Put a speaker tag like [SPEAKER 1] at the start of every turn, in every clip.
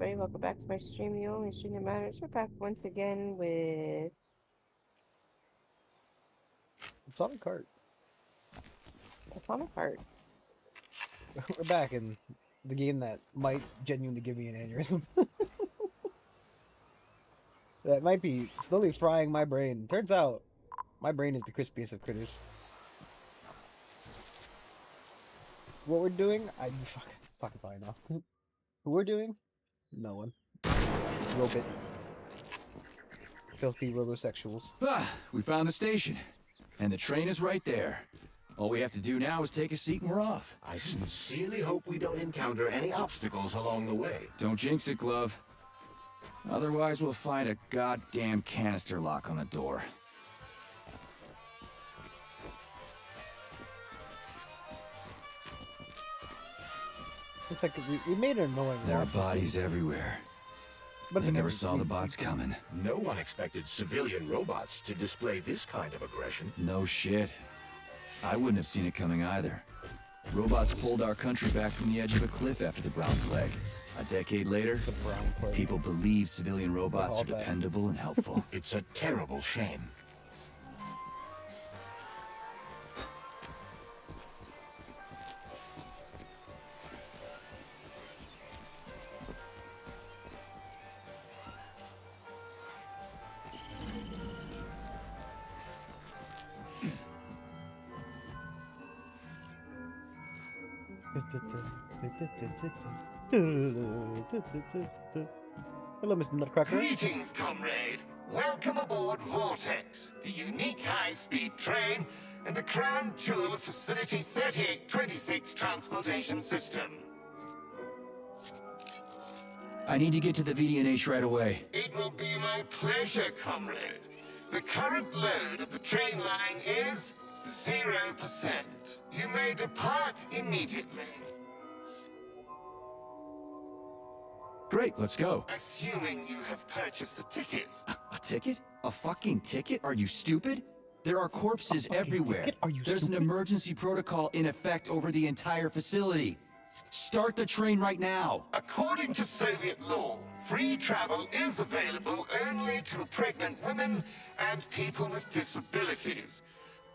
[SPEAKER 1] everybody, welcome back to my stream, the only stream that matters. We're back once again with
[SPEAKER 2] Atomic Heart.
[SPEAKER 1] Atomic Heart.
[SPEAKER 2] We're back in the game that might genuinely give me an aneurysm. That might be slowly frying my brain. Turns out, my brain is the crispiest of critters. What we're doing, I fucking fine now. Who we're doing? No one. Robot. Filthy robosexuals.
[SPEAKER 3] Ah, we found the station. And the train is right there. All we have to do now is take a seat and we're off.
[SPEAKER 4] I sincerely hope we don't encounter any obstacles along the way.
[SPEAKER 3] Don't jinx it, Glove. Otherwise, we'll find a goddamn canister lock on the door.
[SPEAKER 2] Looks like we made an annoying
[SPEAKER 3] There are
[SPEAKER 2] lock system.
[SPEAKER 3] bodies everywhere.
[SPEAKER 2] But
[SPEAKER 3] They
[SPEAKER 2] it's
[SPEAKER 3] never saw the bots coming.
[SPEAKER 4] No one expected civilian robots to display this kind of aggression.
[SPEAKER 3] No shit. I wouldn't have seen it coming either. Robots pulled our country back from the edge of a cliff after the Brown Plague. A decade later,
[SPEAKER 2] The brown plague.
[SPEAKER 3] people believe civilian robots
[SPEAKER 2] All
[SPEAKER 3] are
[SPEAKER 2] that.
[SPEAKER 3] dependable and helpful.
[SPEAKER 4] It's a terrible shame.
[SPEAKER 2] Hello, Mr. Nutcracker.
[SPEAKER 5] Greetings, comrade. Welcome aboard Vortex, the unique high-speed train and the crown jewel of Facility 3826 Transportation System.
[SPEAKER 3] I need to get to the VDNH right away.
[SPEAKER 5] It will be my pleasure, comrade. The current load of the train line is 0%. You may depart immediately.
[SPEAKER 3] Great, let's go.
[SPEAKER 5] Assuming you have purchased a ticket.
[SPEAKER 3] A ticket? A fucking ticket? Are you stupid? There are corpses
[SPEAKER 2] fucking
[SPEAKER 3] everywhere.
[SPEAKER 2] ticket? Are you
[SPEAKER 3] There's
[SPEAKER 2] stupid?
[SPEAKER 3] an emergency protocol in effect over the entire facility. Start the train right now.
[SPEAKER 5] According to Soviet law, free travel is available only to pregnant women and people with disabilities.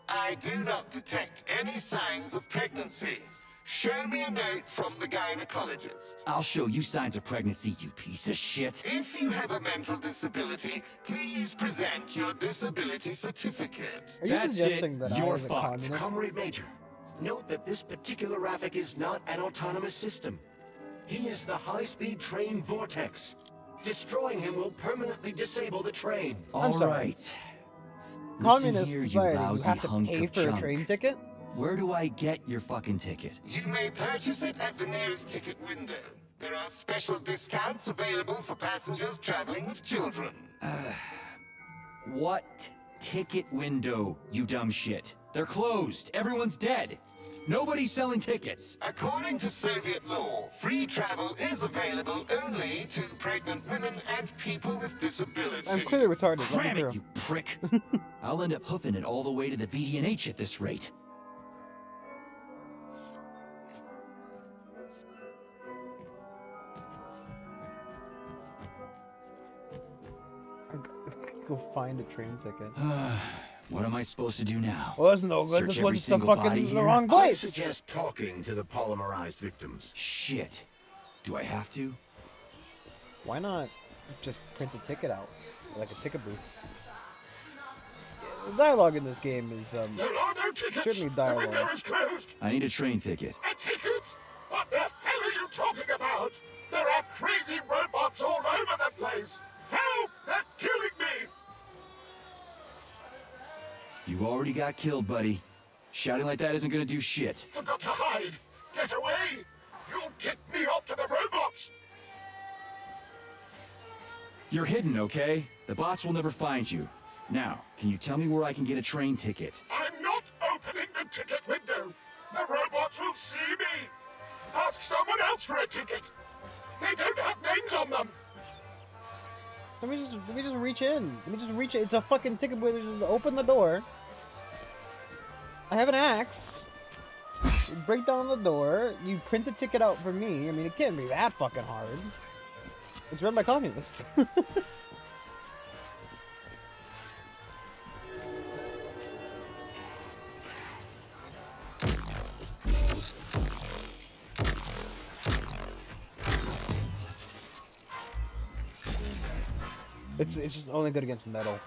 [SPEAKER 5] I do not detect any signs of pregnancy. Show me a note from the gynecologist.
[SPEAKER 3] I'll show you signs of pregnancy, you piece of shit.
[SPEAKER 5] If you have a mental disability, please present your disability certificate.
[SPEAKER 2] Are you
[SPEAKER 3] That's
[SPEAKER 2] suggesting
[SPEAKER 3] it.
[SPEAKER 2] that
[SPEAKER 3] You're
[SPEAKER 2] I was a
[SPEAKER 3] fucked.
[SPEAKER 2] communist?
[SPEAKER 4] Comrade Major, note that this particular Raffic is not an autonomous system. He is the high-speed train Vortex. Destroying him will permanently disable the train.
[SPEAKER 3] All
[SPEAKER 2] sorry.
[SPEAKER 3] right.
[SPEAKER 2] Communist
[SPEAKER 3] Listen here,
[SPEAKER 2] society, you
[SPEAKER 3] lousy
[SPEAKER 2] have to
[SPEAKER 3] hunk
[SPEAKER 2] pay
[SPEAKER 3] of
[SPEAKER 2] for a
[SPEAKER 3] junk.
[SPEAKER 2] train ticket?
[SPEAKER 3] Where do I get your fucking ticket?
[SPEAKER 5] You may purchase it at the nearest ticket window. There are special discounts available for passengers traveling with children.
[SPEAKER 3] What ticket window, you dumb shit? They're closed. Everyone's dead. Nobody's selling tickets.
[SPEAKER 5] According to Soviet law, free travel is available only to pregnant women and people with disabilities.
[SPEAKER 2] I'm clearly retarded. Let me
[SPEAKER 3] Cram
[SPEAKER 2] through.
[SPEAKER 3] it, you prick. I'll end up hoofing it all the way to the VDNH at this rate.
[SPEAKER 2] Go find a train ticket.
[SPEAKER 3] What am I supposed to do now?
[SPEAKER 2] Well, that's no good.
[SPEAKER 3] Search
[SPEAKER 2] This
[SPEAKER 3] every
[SPEAKER 2] one's the
[SPEAKER 3] single body
[SPEAKER 2] fucking the
[SPEAKER 3] here?
[SPEAKER 2] wrong
[SPEAKER 4] I
[SPEAKER 2] place.
[SPEAKER 4] suggest talking to the polymerized victims.
[SPEAKER 3] Shit. Do I have to?
[SPEAKER 2] Why not just print a ticket out? Like a ticket booth. The dialogue in this game is,
[SPEAKER 5] There are no tickets.
[SPEAKER 2] certainly
[SPEAKER 5] The
[SPEAKER 2] dialogue.
[SPEAKER 5] window is closed.
[SPEAKER 3] I need a train ticket.
[SPEAKER 5] A ticket? What the hell are you talking about? There are crazy robots all over the place. Help! They're killing me.
[SPEAKER 3] You already got killed, buddy. Shouting like that isn't gonna do shit.
[SPEAKER 5] I've got to hide. Get away. You'll tip me off to the robots.
[SPEAKER 3] You're hidden, okay? The bots will never find you. Now, can you tell me where I can get a train ticket?
[SPEAKER 5] I'm not opening the ticket window. The robots will see me. Ask someone else for a ticket. They don't have names on them.
[SPEAKER 2] let me just reach in. Let me just reach it. It's a fucking ticket booth. Just open the door. I have an axe. You break down the door. You print the ticket out for me. I mean, it can't be that fucking hard. It's run by communists. It's just only good against metal.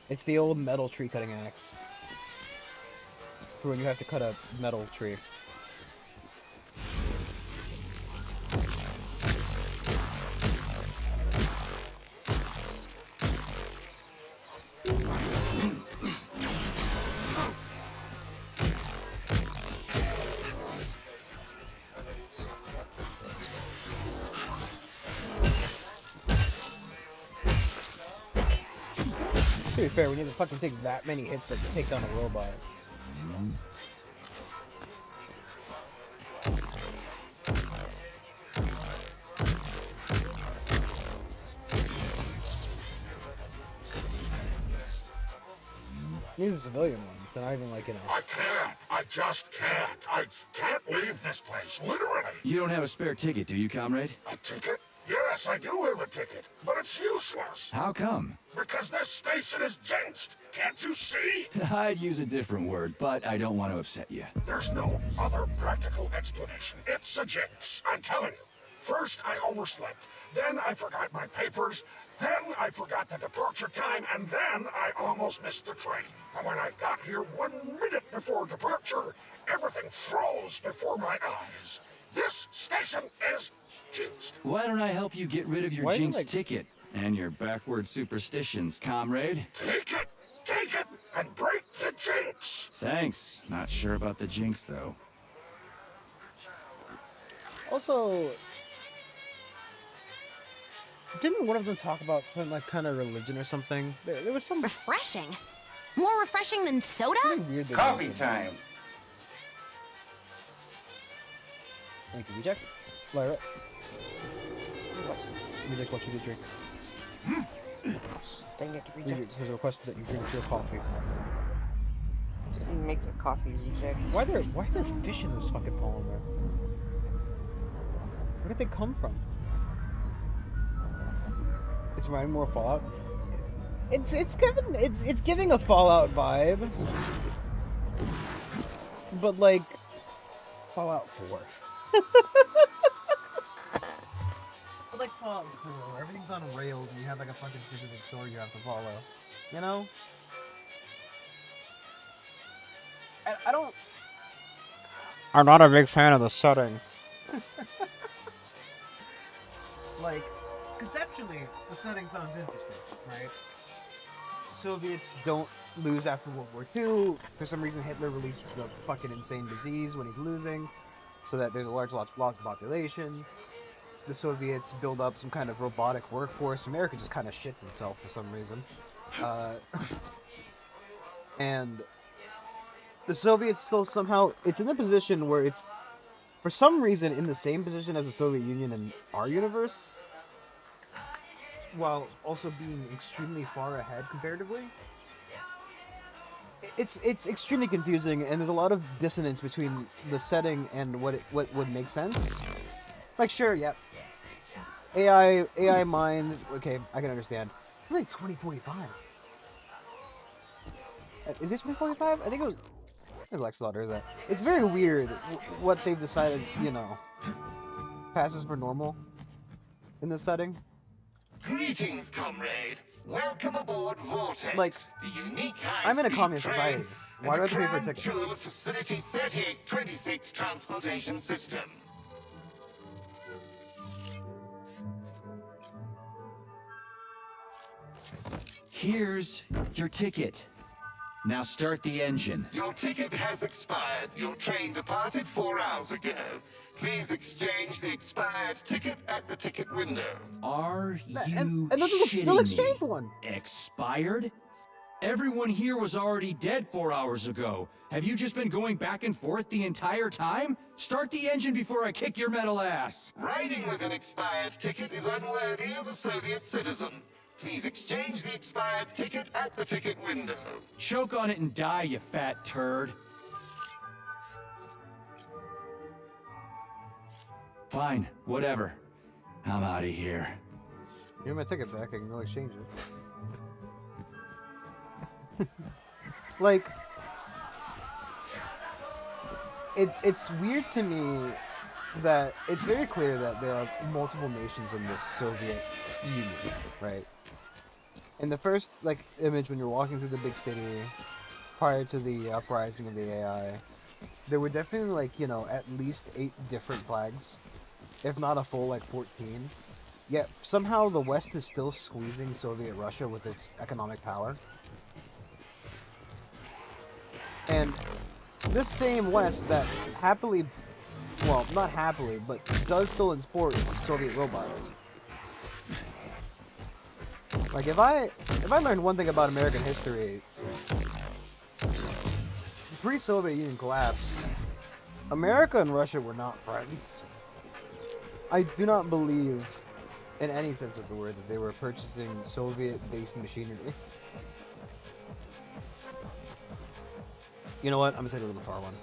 [SPEAKER 2] It's the old metal tree cutting axe. For when you have to cut a metal tree. To be fair, we need to fucking take that many hits to take down a robot. These are civilian ones. They're not even like, you know.
[SPEAKER 5] I can't. I just can't. I can't leave this place, literally.
[SPEAKER 3] You don't have a spare ticket, do you, comrade?
[SPEAKER 5] A ticket? Yes, I do have a ticket, but it's useless.
[SPEAKER 3] How come?
[SPEAKER 5] Because this station is jinxed. Can't you see?
[SPEAKER 3] I'd use a different word, but I don't want to upset you.
[SPEAKER 5] There's no other practical explanation. It's a jinx, I'm telling you. First, I overslept. Then I forgot my papers. Then I forgot the departure time. And then I almost missed the train. And when I got here 1 minute before departure, everything froze before my eyes. This station is jinxed.
[SPEAKER 3] Why don't I help you get rid of your
[SPEAKER 2] Why do you,
[SPEAKER 3] jinx
[SPEAKER 2] like-
[SPEAKER 3] ticket and your backward superstitions, comrade?
[SPEAKER 5] Take it, and break the jinx.
[SPEAKER 3] Thanks. Not sure about the jinx, though.
[SPEAKER 2] Also, didn't one of them talk about some like kind of religion or something? There was some
[SPEAKER 6] Refreshing? More refreshing than soda?
[SPEAKER 2] something weird.
[SPEAKER 7] Coffee time.
[SPEAKER 2] Thank you, Reject. Lyra. Reject, what should you drink?
[SPEAKER 1] Dang it,
[SPEAKER 2] Reject
[SPEAKER 1] reject.
[SPEAKER 2] has requested that you drink pure coffee.
[SPEAKER 1] Didn't make the coffee reject.
[SPEAKER 2] Why are there fish in this fucking polymer? Where did they come from? It's reminding more of Fallout. It's giving a Fallout vibe, but like Fallout 4. But like Fallout 4, where everything's on rails and you have like a fucking specific story you have to follow. You know? I don't. I'm not a big fan of the setting. Like, conceptually, the setting sounds interesting, right? Soviets don't lose after World War II. For some reason, Hitler releases a fucking insane disease when he's losing, so that there's a large loss of population. The Soviets build up some kind of robotic workforce. America just kind of shits itself for some reason. And the Soviets still somehow, it's in a position where it's, for some reason, in the same position as the Soviet Union in our universe, while also being extremely far ahead comparatively. It's extremely confusing, and there's a lot of dissonance between the setting and what would make sense. Like, sure, yep. AI mind, okay, I can understand. It's like 2045. Is it 2045? I think it was. There's actually a lot of that. It's very weird what they've decided, you know, passes for normal in this setting.
[SPEAKER 5] Greetings, comrade. Welcome aboard Vortex.
[SPEAKER 2] Like,
[SPEAKER 5] the unique
[SPEAKER 2] I'm in a
[SPEAKER 5] high-speed
[SPEAKER 2] communist
[SPEAKER 5] train
[SPEAKER 2] society. Why do I have to pay for a
[SPEAKER 5] and the
[SPEAKER 2] ticket?
[SPEAKER 5] crown jewel of Facility 3826 transportation system.
[SPEAKER 3] Here's your ticket. Now start the engine.
[SPEAKER 5] Your ticket has expired. Your train departed 4 hours ago. Please exchange the expired ticket at the ticket window.
[SPEAKER 3] Are you
[SPEAKER 2] And then they'll still
[SPEAKER 3] shitting
[SPEAKER 2] exchange
[SPEAKER 3] me?
[SPEAKER 2] one.
[SPEAKER 3] Expired? Everyone here was already dead 4 hours ago. Have you just been going back and forth the entire time? Start the engine before I kick your metal ass.
[SPEAKER 5] Riding with an expired ticket is unworthy of a Soviet citizen. Please exchange the expired ticket at the ticket window.
[SPEAKER 3] Choke on it and die, you fat turd. Fine, whatever. I'm out of here.
[SPEAKER 2] Give me my ticket back. I can go exchange it. Like, it's weird to me that it's very clear that there are multiple nations in this Soviet Union, right? In the first image when you're walking through the big city, prior to the uprising of the AI, there were definitely at least 8 different flags, if not a full 14. Yet somehow the West is still squeezing Soviet Russia with its economic power. And this same West that happily, well, not happily, but does still import Soviet robots. Like, if I learned one thing about American history, pre-Soviet Union collapse, America and Russia were not friends. I do not believe, in any sense of the word, that they were purchasing Soviet-based machinery. You know what? I'm gonna take a really far one.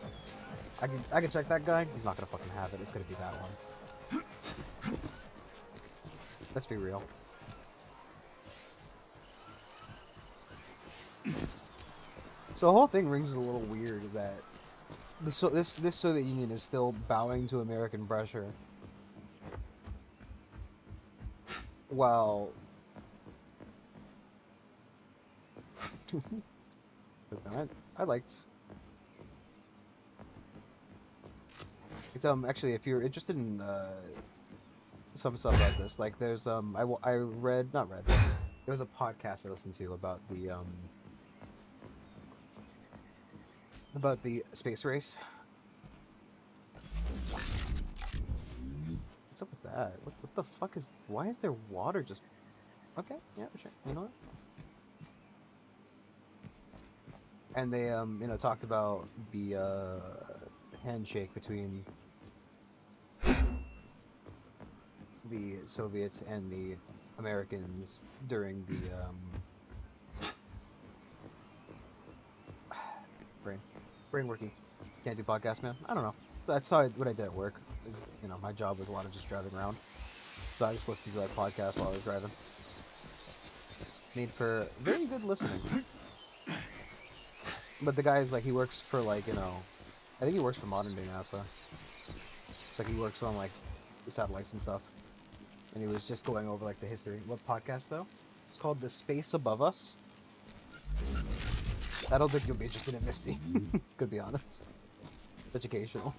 [SPEAKER 2] I can check that guy. He's not gonna fucking have it. It's gonna be that one. Let's be real. So the whole thing rings a little weird that this Soviet Union is still bowing to American pressure, while I liked. It's actually, if you're interested in some stuff like this, there's there was a podcast I listened to about the space race. What's up with that? What the fuck is? Why is there water just? Okay, yeah, sure. You know what? And they talked about the handshake between the Soviets and the Americans during the brain working. Can't do podcasts, man. I don't know. So that's what I did at work. My job was a lot of just driving around, so I just listened to that podcast while I was driving. Made for very good listening. But the guy is he works for I think he works for modern day NASA. It's he works on the satellites and stuff. And he was just going over the history. What podcast though? It's called The Space Above Us. I don't think you'll be interested in Misty. Could be honest. It's educational.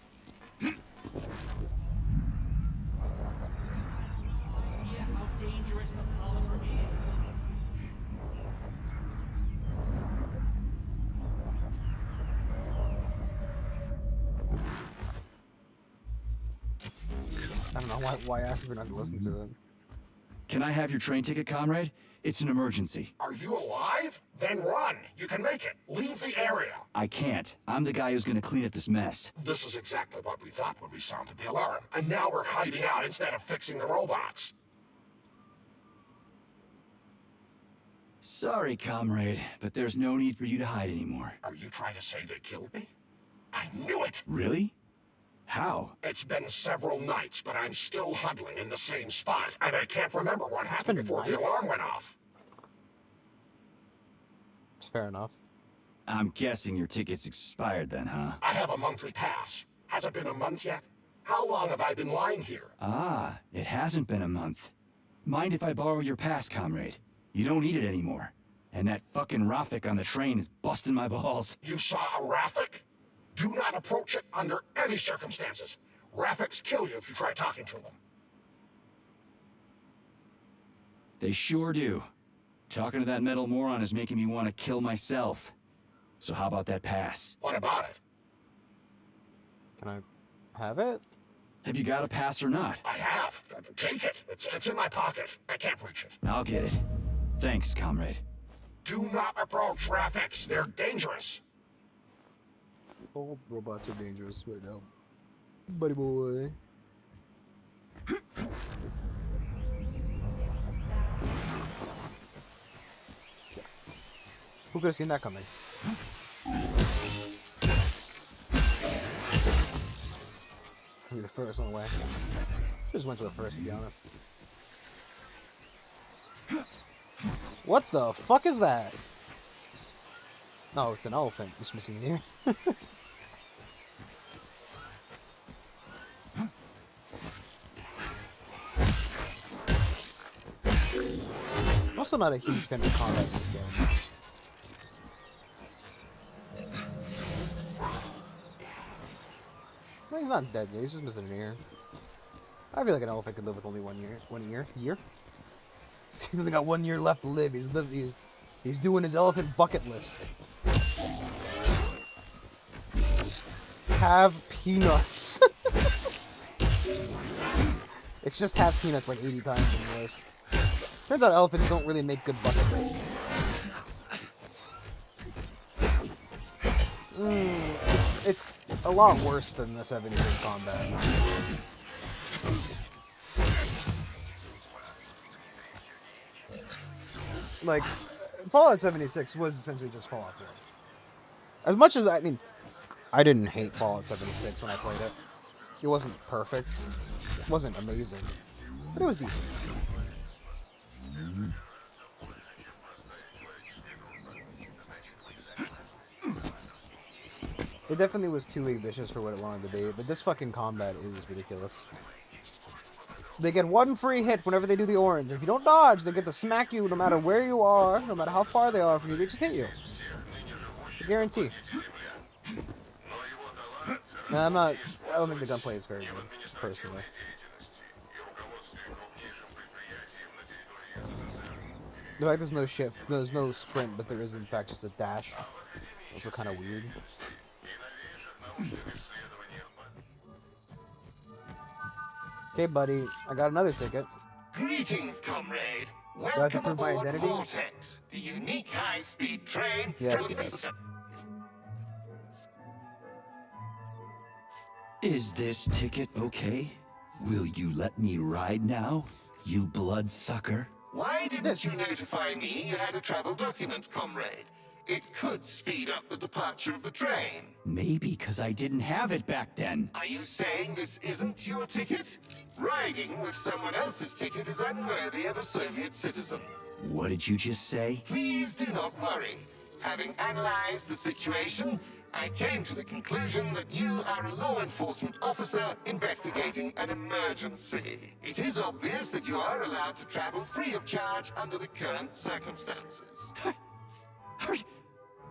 [SPEAKER 2] I don't know why ask if you're not gonna listen to it.
[SPEAKER 3] Can I have your train ticket, comrade? It's an emergency.
[SPEAKER 4] Are you alive? Then run. You can make it. Leave the area.
[SPEAKER 3] I can't. I'm the guy who's gonna clean up this mess.
[SPEAKER 4] This is exactly what we thought when we sounded the alarm. And now we're hiding out instead of fixing the robots.
[SPEAKER 3] Sorry, comrade, but there's no need for you to hide anymore.
[SPEAKER 4] Are you trying to say they killed me? I knew it!
[SPEAKER 3] Really? How?
[SPEAKER 4] It's been several nights, but I'm still huddling in the same spot, and I can't remember what happened before the alarm went off.
[SPEAKER 2] It's fair enough.
[SPEAKER 3] I'm guessing your ticket's expired then, huh?
[SPEAKER 4] I have a monthly pass. Has it been a month yet? How long have I been lying here?
[SPEAKER 3] Ah, it hasn't been a month. Mind if I borrow your pass, comrade? You don't need it anymore. And that fucking Rafik on the train is busting my balls.
[SPEAKER 4] You saw a Rafik? Do not approach it under any circumstances. Rafiks kill you if you try talking to them.
[SPEAKER 3] They sure do. Talking to that metal moron is making me want to kill myself. So how about that pass?
[SPEAKER 4] What about it?
[SPEAKER 2] Can I have it?
[SPEAKER 3] Have you got a pass or not?
[SPEAKER 4] I have. Take it. It's in my pocket. I can't reach it.
[SPEAKER 3] I'll get it. Thanks, comrade.
[SPEAKER 4] Do not approach Rafiks. They're dangerous.
[SPEAKER 2] All robots are dangerous right now. Buddy boy. Who could have seen that coming? It's gonna be the first on the way. Just went to the first, to be honest. What the fuck is that? No, it's an elephant. It's missing an ear. I'm also not a huge fan of combat in this game. Well, he's not dead yet. He's just missing an ear. I feel like an elephant could live with only 1 year. 1 year? Year? He's only got 1 year left to live. He's doing his elephant bucket list. Have peanuts. It's just have peanuts like 80 times on the list. Turns out elephants don't really make good bucket lists. It's a lot worse than the 76 combat. Like, Fallout 76 was essentially just Fallout 4. As much as, I mean, I didn't hate Fallout 76 when I played it. It wasn't perfect. It wasn't amazing. But it was decent. It definitely was too ambitious for what it wanted to be, but this fucking combat is ridiculous. They get 1 free hit whenever they do the orange. If you don't dodge, they get to smack you no matter where you are, no matter how far they are from you, they just hit you. I guarantee. No, I don't think the gunplay is very good, personally. The fact there's no sprint, but there is in fact just a dash. Also kind of weird. Okay, buddy, I got another ticket.
[SPEAKER 5] Greetings, comrade.
[SPEAKER 2] Do I have to
[SPEAKER 5] Welcome
[SPEAKER 2] prove my
[SPEAKER 5] aboard
[SPEAKER 2] identity?
[SPEAKER 5] Vortex, the unique high-speed train.
[SPEAKER 2] Yes,
[SPEAKER 5] to
[SPEAKER 2] yes.
[SPEAKER 3] Is this ticket okay? Will you let me ride now, you bloodsucker?
[SPEAKER 5] Why didn't you notify me you had a travel document, comrade? It could speed up the departure of the train.
[SPEAKER 3] Maybe because I didn't have it back then.
[SPEAKER 5] Are you saying this isn't your ticket? Riding with someone else's ticket is unworthy of a Soviet citizen.
[SPEAKER 3] What did you just say?
[SPEAKER 5] Please do not worry. Having analyzed the situation, I came to the conclusion that you are a law enforcement officer investigating an emergency. It is obvious that you are allowed to travel free of charge under the current circumstances.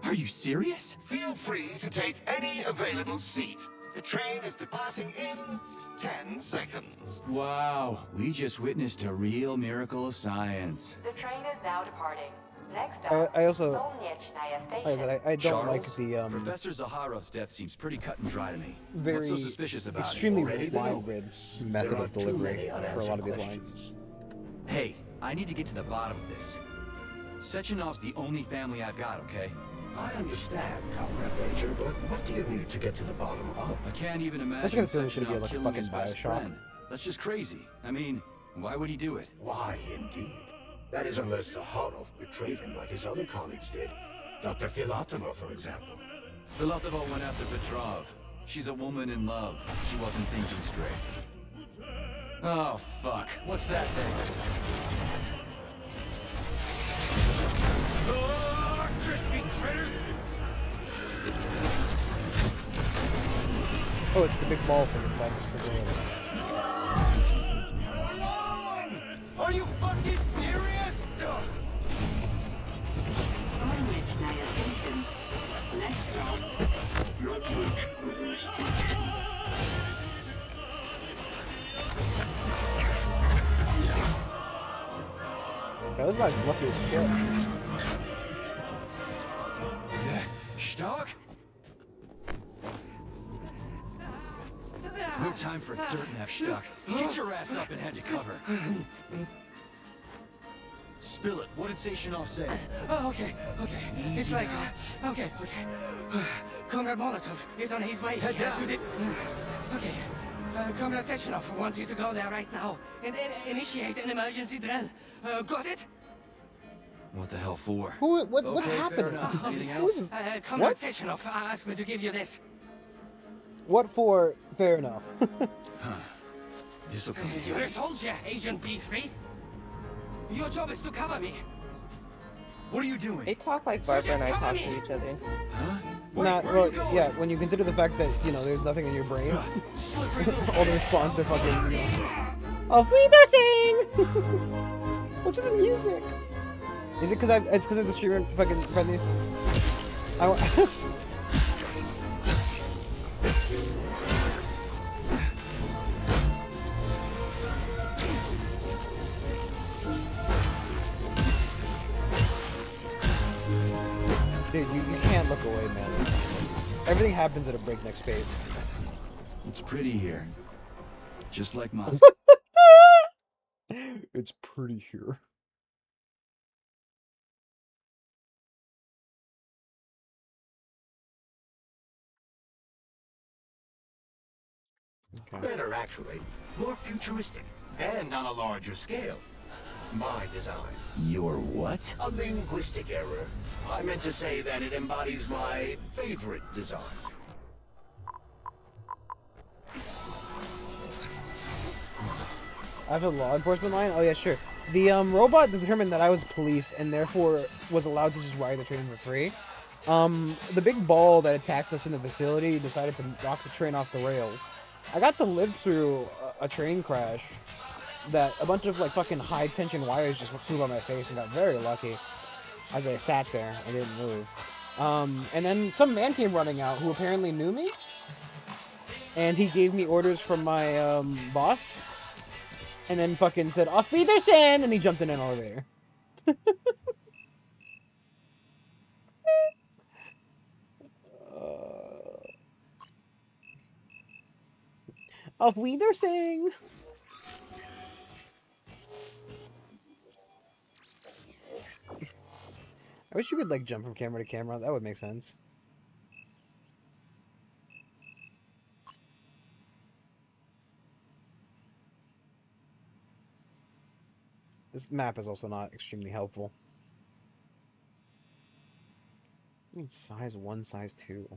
[SPEAKER 3] Are you serious?
[SPEAKER 5] Feel free to take any available seat. The train is departing in 10 seconds.
[SPEAKER 3] Wow, we just witnessed a real miracle of science.
[SPEAKER 7] The train is now departing. Next up,
[SPEAKER 2] I also-
[SPEAKER 7] Solnechnaya Station.
[SPEAKER 2] I don't like
[SPEAKER 3] Charles,
[SPEAKER 2] the
[SPEAKER 3] Professor Zaharov's death seems pretty cut and dry to me.
[SPEAKER 2] very
[SPEAKER 3] What's so suspicious about
[SPEAKER 2] extremely
[SPEAKER 4] Already been
[SPEAKER 2] wide-read
[SPEAKER 4] over.
[SPEAKER 2] method
[SPEAKER 4] There are
[SPEAKER 2] of
[SPEAKER 4] too
[SPEAKER 2] delivery
[SPEAKER 4] many
[SPEAKER 2] for a lot
[SPEAKER 4] unanswered
[SPEAKER 2] of these
[SPEAKER 4] questions.
[SPEAKER 3] it? Hey, I need to get to the bottom of this. Sechenov's the only family I've got, okay?
[SPEAKER 4] I understand, Comrade Major, but what do you need to get to the bottom of?
[SPEAKER 3] I can't even
[SPEAKER 2] That's
[SPEAKER 3] imagine
[SPEAKER 2] gonna feel like it's gonna be
[SPEAKER 3] Sechenov
[SPEAKER 2] like a
[SPEAKER 3] killing his
[SPEAKER 2] fucking
[SPEAKER 3] best
[SPEAKER 2] Bioshock.
[SPEAKER 3] friend. That's just crazy. I mean, why would he do it?
[SPEAKER 4] Why, indeed? That is unless Zaharov betrayed him like his other colleagues did. Dr. Filatova, for example.
[SPEAKER 3] Filatova went after Petrov. She's a woman in love. She wasn't thinking straight. Oh, fuck. What's that thing? Oh, crispy critters!
[SPEAKER 2] Oh, it's the big ball from inside this facility.
[SPEAKER 3] Are you fucking serious? Ugh.
[SPEAKER 7] Solnechnaya Station. Next stop.
[SPEAKER 2] That was like lucky as shit.
[SPEAKER 3] Stark? No time for dirt nap, Stark. Get your ass up and head to cover. Spill it. What did Sechenov say?
[SPEAKER 8] Oh, okay. It's like, okay. Comrade Molotov is on his way to the... Okay. Comrade Sechenov wants you to go there right now and initiate an emergency drill. Got it?
[SPEAKER 3] What the hell for?
[SPEAKER 2] What's
[SPEAKER 3] Okay, fair
[SPEAKER 2] happening?
[SPEAKER 3] enough. Anything
[SPEAKER 2] Who is
[SPEAKER 3] else?
[SPEAKER 2] this?
[SPEAKER 8] Comrade
[SPEAKER 2] What?
[SPEAKER 8] Sechenov asked me to give you this.
[SPEAKER 2] What for? Fair enough.
[SPEAKER 3] This'll come.
[SPEAKER 8] You're a soldier, Agent B3. Your job is to cover me.
[SPEAKER 3] What are you doing?
[SPEAKER 1] They talk like Barbara and I talk to each other.
[SPEAKER 3] Huh?
[SPEAKER 2] Not well, yeah. When you consider the fact that there's nothing in your brain, all the response are fucking. Oh, they're saying. What's the music? Is it because it's because of the streamer fucking friendly? Dude, you can't look away, man. Everything happens at a breakneck pace.
[SPEAKER 3] It's pretty here. Just like Moscow.
[SPEAKER 2] It's pretty here. Okay.
[SPEAKER 4] Better, actually. More futuristic, and on a larger scale. My design.
[SPEAKER 3] Your what?
[SPEAKER 4] A linguistic error. I meant to say that it embodies my favorite design.
[SPEAKER 2] I have a law enforcement line? Oh yeah, sure. The robot determined that I was police and therefore was allowed to just ride the train for free. The big ball that attacked us in the facility decided to knock the train off the rails. I got to live through a train crash that a bunch of like fucking high tension wires just flew by my face and got very lucky as I sat there and didn't move. And then some man came running out who apparently knew me, and he gave me orders from my boss, and then fucking said "Auf Wiedersehen," and he jumped in an elevator. Auf Wiedersehen. I wish you could like jump from camera to camera. That would make sense. This map is also not extremely helpful. I need size 1, size 2.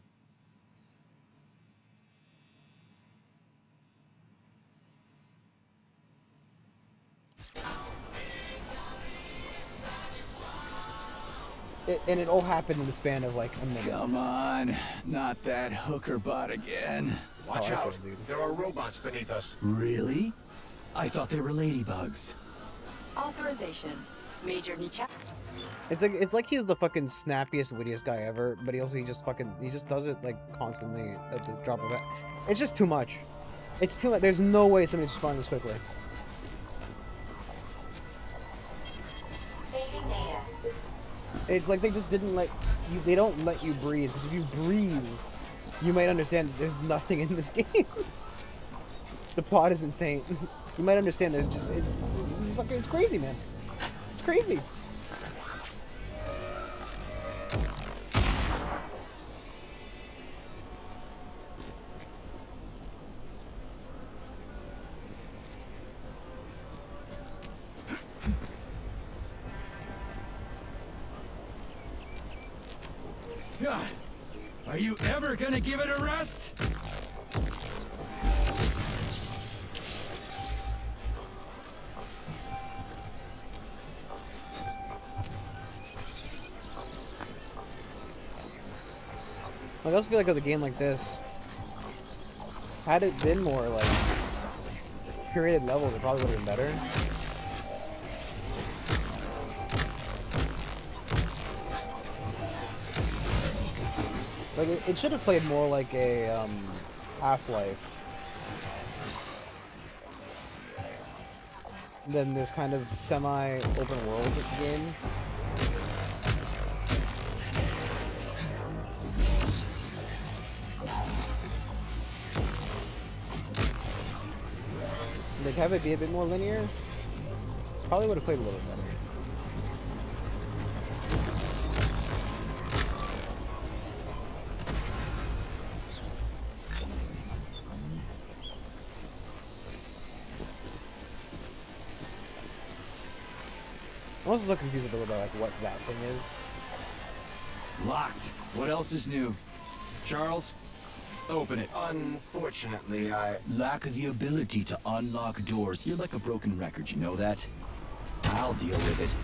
[SPEAKER 2] And it all happened in the span of like a minute.
[SPEAKER 3] Come on, not that hooker bot again.
[SPEAKER 4] Watch out, there are robots beneath us.
[SPEAKER 3] Really? I thought they were ladybugs.
[SPEAKER 7] Authorization. Major Nicha.
[SPEAKER 2] It's like he's the fucking snappiest, wittiest guy ever, but he just does it like constantly at the drop of it. It's just too much. It's too much. There's no way somebody's responding this quickly.
[SPEAKER 7] Saving data.
[SPEAKER 2] It's like they just didn't let you. They don't let you breathe. Because if you breathe, you might understand that there's nothing in this game. The plot is insane. You might understand there's just it's crazy, man. It's crazy.
[SPEAKER 3] God, are you ever gonna give it a rest?
[SPEAKER 2] I also feel like with a game like this, had it been more like curated levels, it probably would have been better. Like it should have played more like a Half-Life than this kind of semi-open world game. Like have it be a bit more linear. Probably would have played a little bit better. I'm also so confused about like what that thing is.
[SPEAKER 3] Locked. What else is new? Charles, open it.
[SPEAKER 4] Unfortunately, I...
[SPEAKER 3] Lack the ability to unlock doors. You're like a broken record, you know that? I'll deal with it.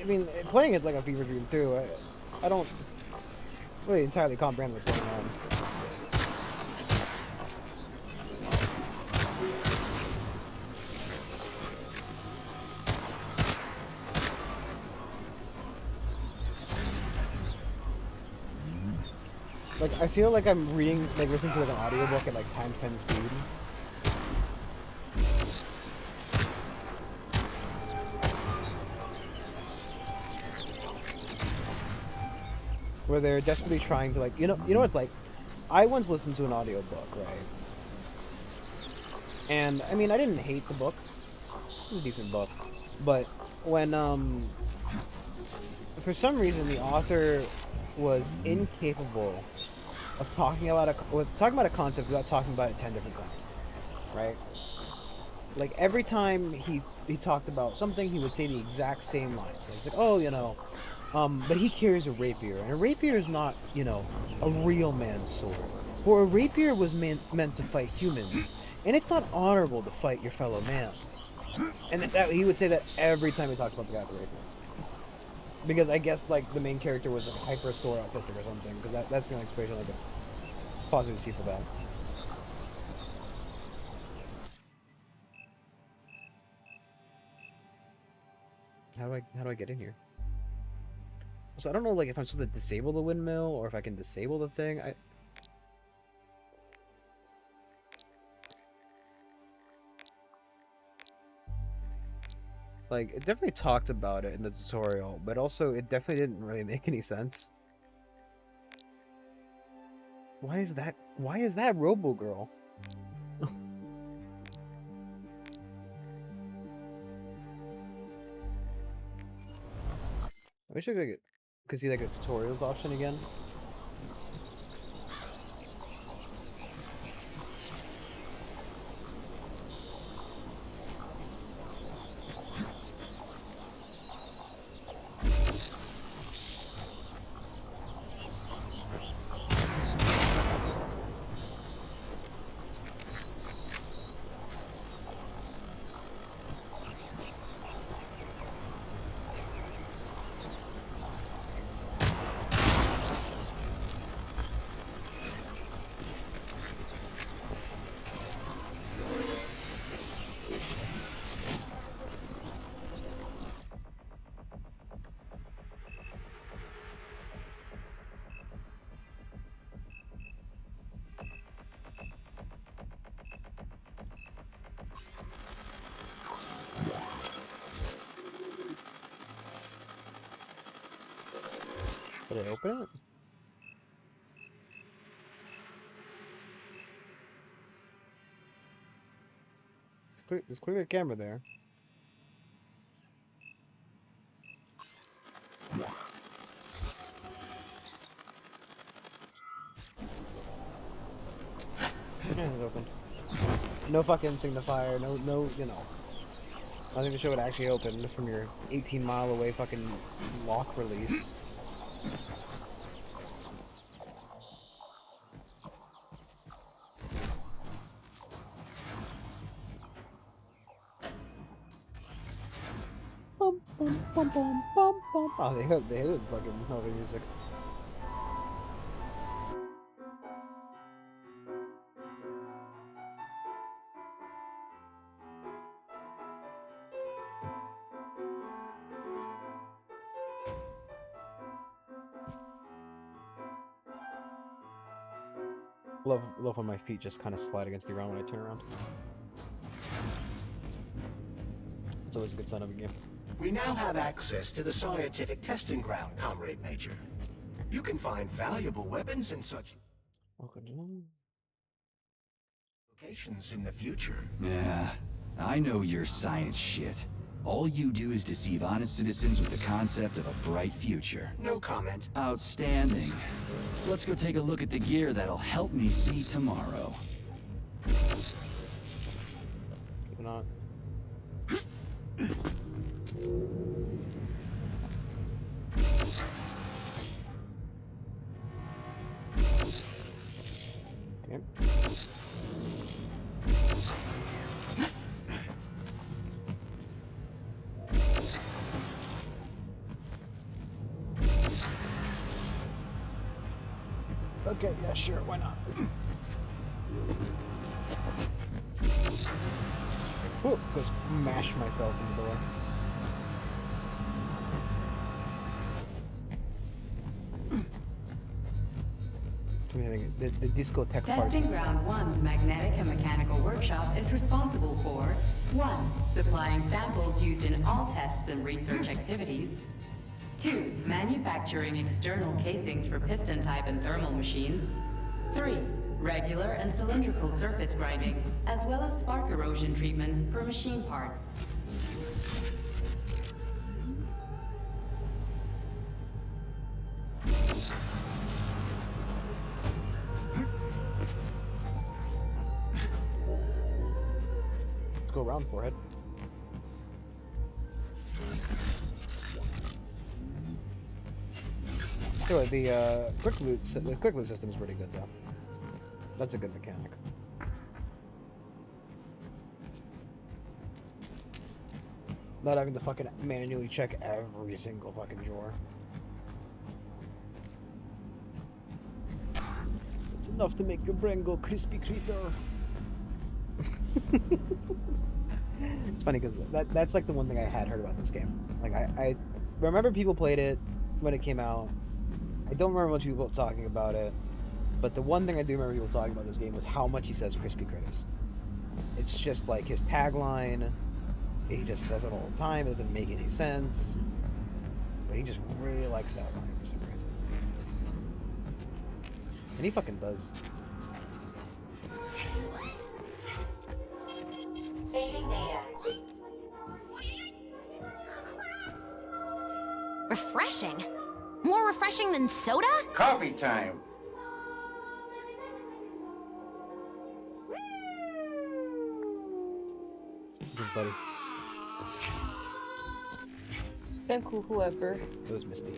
[SPEAKER 2] I mean, playing is like a fever dream too. I don't really entirely comprehend what's going on. Like, I feel like I'm reading, like, listening to like an audiobook at like times 10 speed. Where they're desperately trying to, like, you know what it's like? I once listened to an audiobook, right? And, I mean, I didn't hate the book. It was a decent book. But when, for some reason, the author was incapable of talking about a concept without talking about it 10 different times, right? Like, every time he talked about something, he would say the exact same lines. So he's like, oh, you know, but he carries a rapier, and a rapier is not, you know, a real man's sword. For a rapier was meant to fight humans, and it's not honorable to fight your fellow man. And he would say that every time he talked about the guy with the rapier. Because I guess, like, the main character was a hyper sore autistic or something, because that's the only explanation I could possibly see for that. How do I get in here? So I don't know, like, if I'm supposed to disable the windmill, or if I can disable the thing. Like, it definitely talked about it in the tutorial, but also it definitely didn't really make any sense. Why is that Robo Girl? I wish I could see like a tutorials option again. Did I open it? There's clearly a camera there. It's open. No fucking signifier, no, you know. Nothing to show it actually opened from your 18-mile away fucking lock release. Bum, bum, bum, bum, bum, bum. Oh, they had fucking melody music. Love when my feet just kind of slide against the ground when I turn around. It's always a good sign of a game.
[SPEAKER 4] We now have access to the scientific testing ground, Comrade Major. You can find valuable weapons and such locations in the future.
[SPEAKER 3] Yeah, I know your science shit. All you do is deceive honest citizens with the concept of a bright future.
[SPEAKER 4] No comment.
[SPEAKER 3] Outstanding. Let's go take a look at the gear that'll help me see tomorrow.
[SPEAKER 2] Maybe not. Okay. Okay, yeah, sure, why not? Ooh, just mash myself in the door. The discotheque
[SPEAKER 7] Testing
[SPEAKER 2] party.
[SPEAKER 7] Ground 1's magnetic and mechanical workshop is responsible for 1. Supplying samples used in all tests and research activities. 2. Manufacturing external casings for piston type and thermal machines. 3. Regular and cylindrical surface grinding, as well as spark erosion treatment for machine parts.
[SPEAKER 2] Let's go around, forehead. Anyway, the quick loot system is pretty good though. That's a good mechanic. Not having to fucking manually check every single fucking drawer. It's enough to make your brain go crispy creeper. It's funny because that's like the one thing I had heard about this game. Like I remember people played it when it came out. I don't remember much people talking about it, but the one thing I do remember people talking about this game was how much he says crispy critters. It's just like his tagline. He just says it all the time. It doesn't make any sense, but he just really likes that line for some reason. And he fucking does.
[SPEAKER 6] Saving data. Refreshing? More refreshing than soda?
[SPEAKER 5] Coffee time.
[SPEAKER 2] Good buddy.
[SPEAKER 1] Thank you, whoever.
[SPEAKER 2] It was Misty.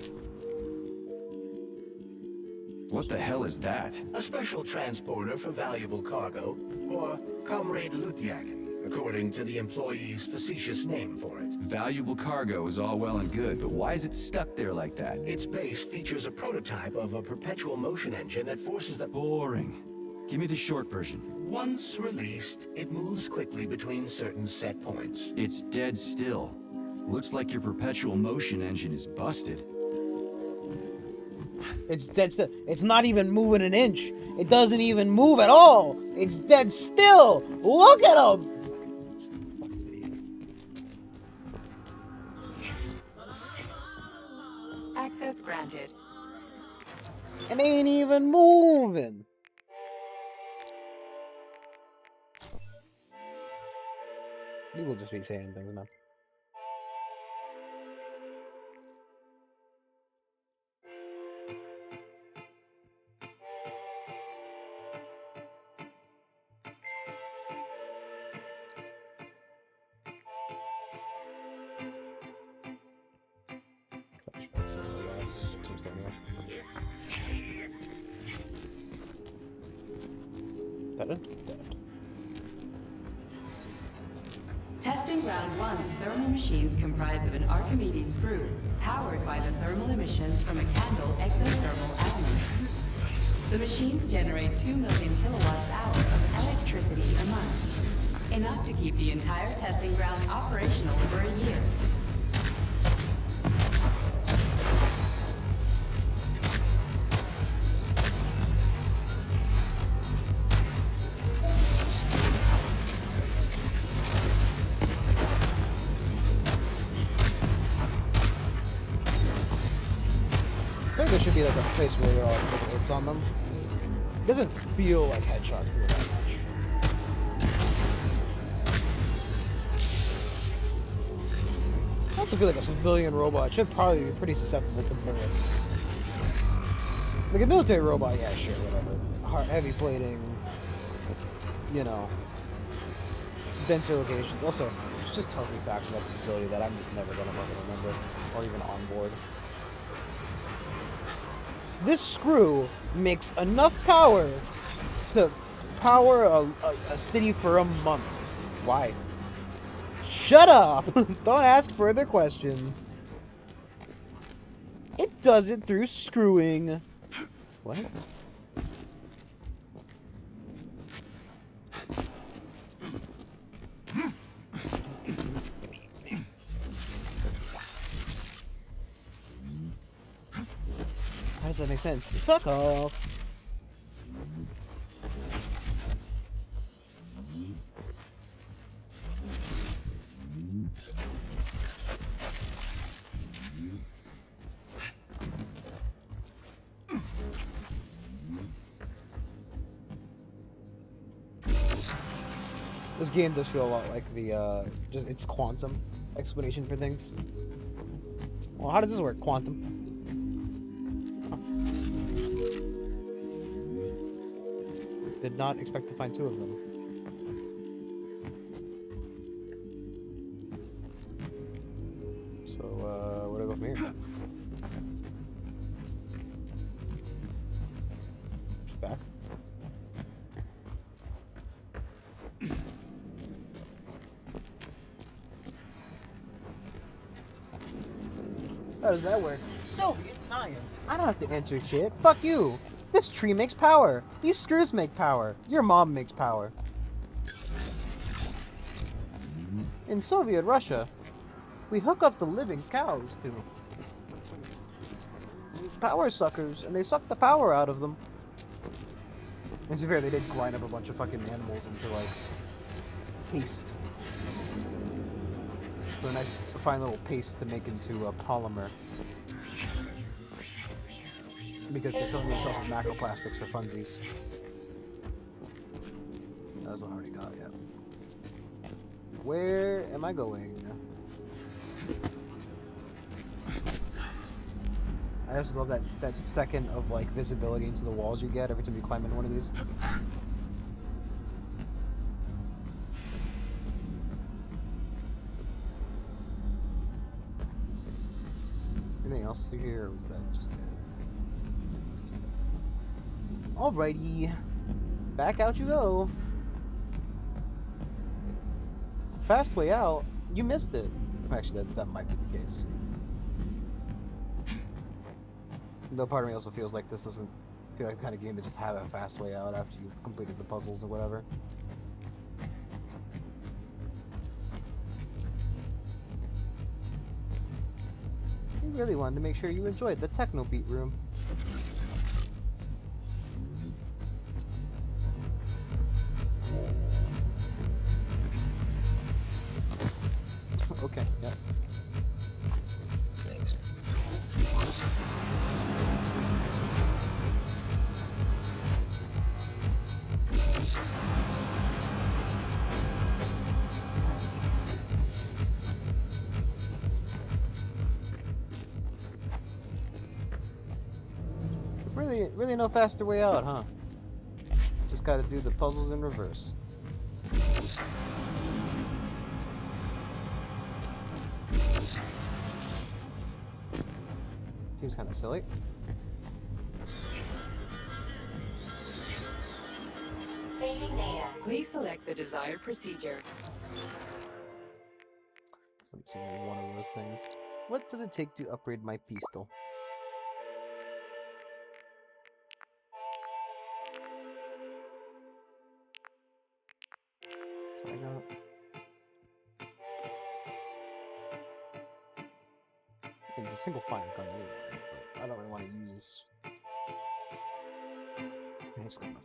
[SPEAKER 3] What the hell is that?
[SPEAKER 4] A special transporter for valuable cargo, or Comrade Lutyakin, according to the employee's facetious name for it.
[SPEAKER 3] Valuable cargo is all well and good, but why is it stuck there like that?
[SPEAKER 4] Its base features a prototype of a perpetual motion engine that forces the...
[SPEAKER 3] Boring. Give me the short version.
[SPEAKER 4] Once released, it moves quickly between certain set points.
[SPEAKER 3] It's dead still. Looks like your perpetual motion engine is busted.
[SPEAKER 2] It's dead still. It's not even moving an inch. It doesn't even move at all. It's dead still. Look at him.
[SPEAKER 7] Access granted.
[SPEAKER 2] It ain't even moving. You will just be saying things, man.
[SPEAKER 7] Testing Ground 1's thermal machines comprise of an Archimedes screw, powered by the thermal emissions from a candle exothermal element. The machines generate 2 million kilowatts-hour of electricity a month, enough to keep the entire testing ground operational for a year.
[SPEAKER 2] There should be like a place where there are little hits on them. It doesn't feel like headshots do that much. I also feel like a civilian robot should probably be pretty susceptible to bullets. Like a military robot, yeah, sure, whatever. Heavy plating, you know, denser locations. Also, it's just telling me facts about the facility that I'm just never gonna fucking remember or even on board. This screw makes enough power to power a city for a month. Why? Shut up! Don't ask further questions. It does it through screwing. What? does that make sense? Fuck off. This game does feel a lot like the just its quantum explanation for things. Well, how does this work? Quantum. Did not expect to find two of them. So, where do I go from here? Back. How does that work? Soviet science. I don't have to answer shit. Fuck you. This tree makes power. These screws make power. Your mom makes power. In Soviet Russia, we hook up the living cows to power suckers, and they suck the power out of them. And to be fair, they did grind up a bunch of fucking animals into, like, paste. So a nice, fine little paste to make into a polymer. Because they're filling themselves with macroplastics for funsies. That's what I already got, yeah. Where am I going? I also love that second of like visibility into the walls you get every time you climb into one of these. Anything else through here, or was that just it? Alrighty, back out you go. Fast way out. You missed it. Actually, that might be the case. Though part of me also feels like this doesn't feel like the kind of game to just have a fast way out after you've completed the puzzles or whatever. You really wanted to make sure you enjoyed the Techno Beat room. Okay, yeah. Really no faster way out, huh? Just gotta do the puzzles in reverse. Seems kind of silly.
[SPEAKER 7] Saving data. Please select the desired procedure.
[SPEAKER 2] Let me see one of those things. What does it take to upgrade my pistol? So I got. It's a single fire gun anyway, but I don't really want to use. I'm just gonna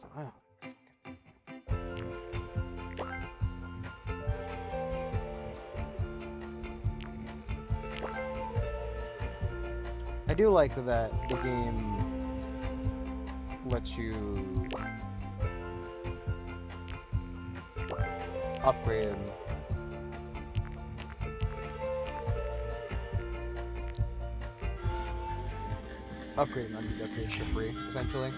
[SPEAKER 2] I do like that the game lets you upgrade and undo upgrades for free, essentially.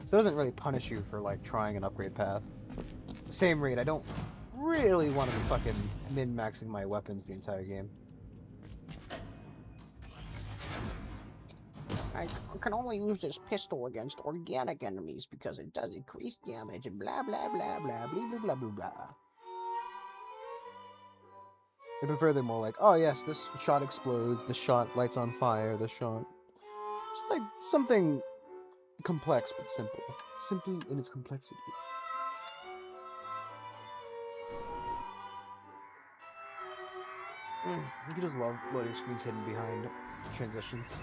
[SPEAKER 2] So it doesn't really punish you for like trying an upgrade path. Same rate, I don't really want to be fucking min-maxing my weapons the entire game. I can only use this pistol against organic enemies because it does increased damage and blah blah blah blah blah blah blah blah blah. I prefer they're more like, oh yes, this shot explodes, this shot lights on fire, this shot... Just like something complex but simple. Simple in its complexity. You can just love loading screens hidden behind transitions.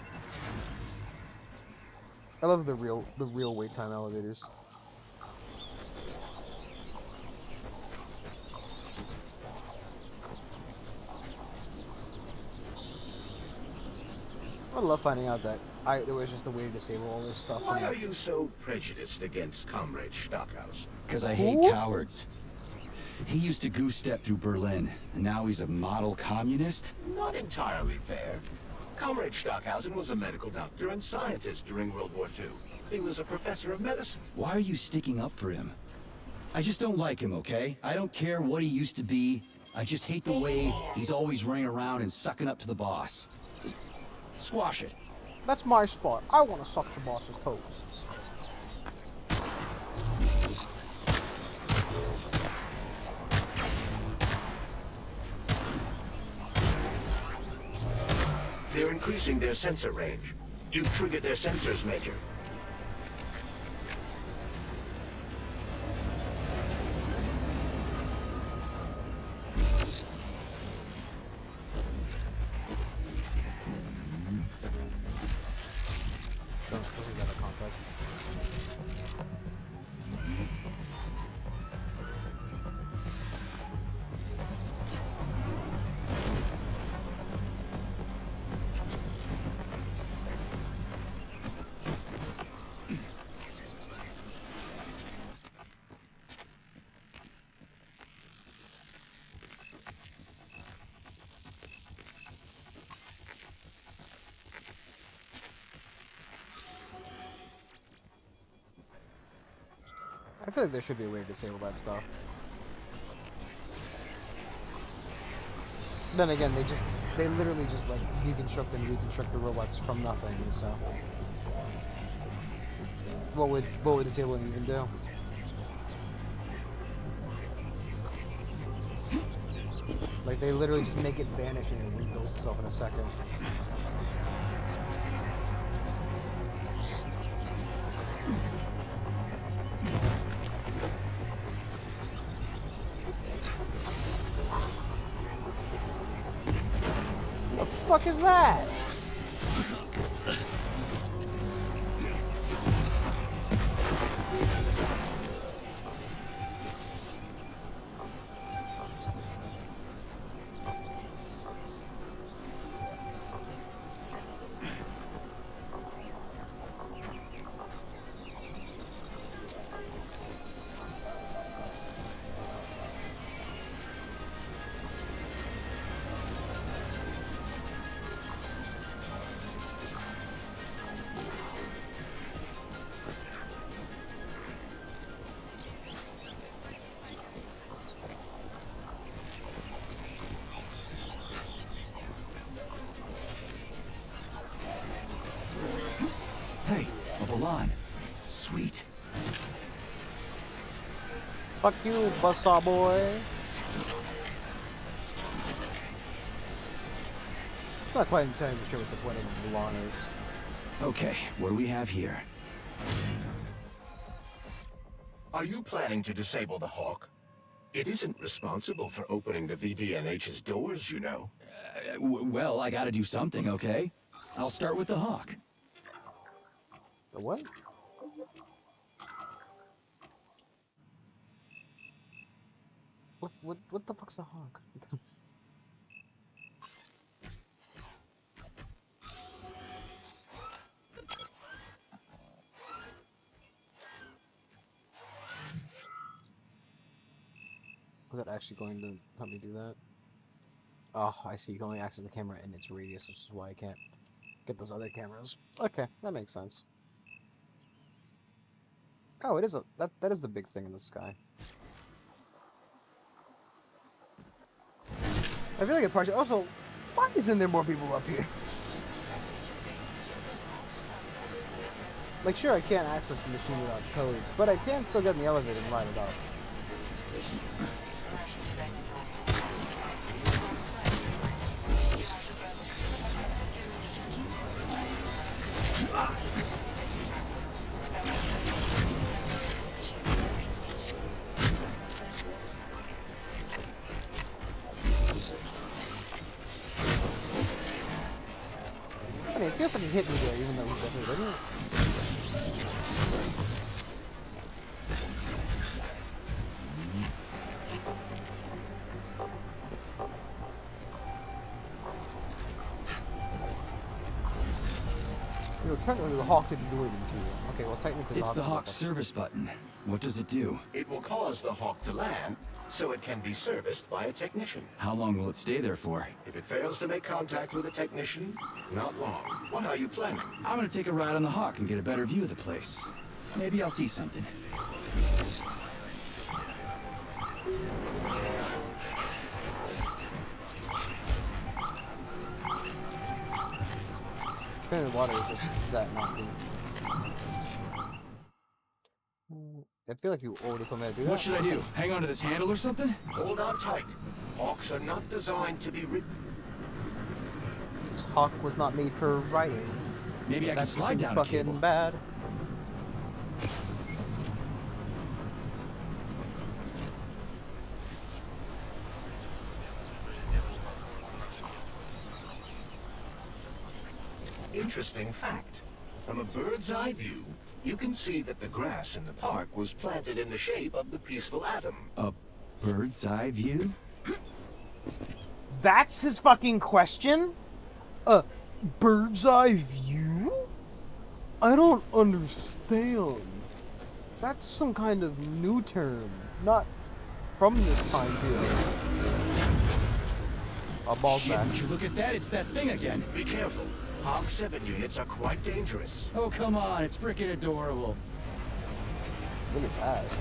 [SPEAKER 2] I love the real wait time elevators. I love finding out that there was just a way to disable all this stuff.
[SPEAKER 4] Why are you so prejudiced against Comrade Stockhouse?
[SPEAKER 3] Because I hate cowards. He used to goose step through Berlin, and now he's a model communist?
[SPEAKER 4] Not entirely fair. Comrade Stockhausen was a medical doctor and scientist during World War II. He was a professor of medicine.
[SPEAKER 3] Why are you sticking up for him? I just don't like him, okay? I don't care what he used to be. I just hate the way he's always running around and sucking up to the boss. Just squash it.
[SPEAKER 2] That's my spot. I want to suck the boss's toes.
[SPEAKER 4] They're increasing their sensor range. You've triggered their sensors, Major.
[SPEAKER 2] I feel like there should be a way to disable that stuff. Then again, they literally just like deconstruct and reconstruct the robots from nothing, so what would disabling even do? Like they literally just make it vanish and it rebuilds itself in a second. What the fuck is that?
[SPEAKER 3] Hey, a Volan. Sweet.
[SPEAKER 2] Fuck you, buzzsaw boy. I'm not quite entirely sure what the point of the lawn is.
[SPEAKER 3] Okay, what do we have here?
[SPEAKER 4] Are you planning to disable the Hawk? It isn't responsible for opening the VDNH's doors, you know.
[SPEAKER 3] Well, I gotta do something, okay? I'll start with the Hawk.
[SPEAKER 2] The what? What the fuck's a hawk? Was that actually going to help me do that? Oh, I see. You can only access the camera in its radius, which is why I can't get those other cameras. Okay, that makes sense. Oh, it is that is the big thing in the sky. I feel like it partially. Also, why isn't there more people up here? Like, sure, I can't access the machine without codes, but I can still get in the elevator and ride it up. I mean, it feels like he hit me there, even though he's definitely didn't. You know, technically the Hawk didn't do anything to you. Okay, well technically
[SPEAKER 3] It's the
[SPEAKER 2] Hawk
[SPEAKER 3] Hawk service button. What does it do?
[SPEAKER 4] It will cause the Hawk to land, so it can be serviced by a technician.
[SPEAKER 3] How long will it stay there for?
[SPEAKER 4] If it fails to make contact with a technician, not long. What are you planning?
[SPEAKER 3] I'm gonna take a ride on the Hawk and get a better view of the place. Maybe I'll see something.
[SPEAKER 2] Spinning water is just that not good. I feel like you already told me to do that.
[SPEAKER 3] What should I do? Hang on to this handle or something?
[SPEAKER 4] Hold on tight. Hawks are not designed to be ridden.
[SPEAKER 2] This Hawk was not made for riding.
[SPEAKER 3] Maybe I can
[SPEAKER 2] That's
[SPEAKER 3] slide
[SPEAKER 2] too
[SPEAKER 3] down a
[SPEAKER 2] fucking
[SPEAKER 3] cable.
[SPEAKER 2] bad.
[SPEAKER 4] Interesting fact. From a bird's eye view, you can see that the grass in the park was planted in the shape of the peaceful atom.
[SPEAKER 3] A bird's eye view?
[SPEAKER 2] That's his fucking question? A bird's eye view? I don't understand. That's some kind of new term, not from this time period. A ball
[SPEAKER 3] Shit,
[SPEAKER 2] sack.
[SPEAKER 3] would you look at that? It's that thing again.
[SPEAKER 4] Be careful. Hawk 7 units are quite dangerous.
[SPEAKER 3] Oh, come on. It's freaking adorable.
[SPEAKER 2] Really fast.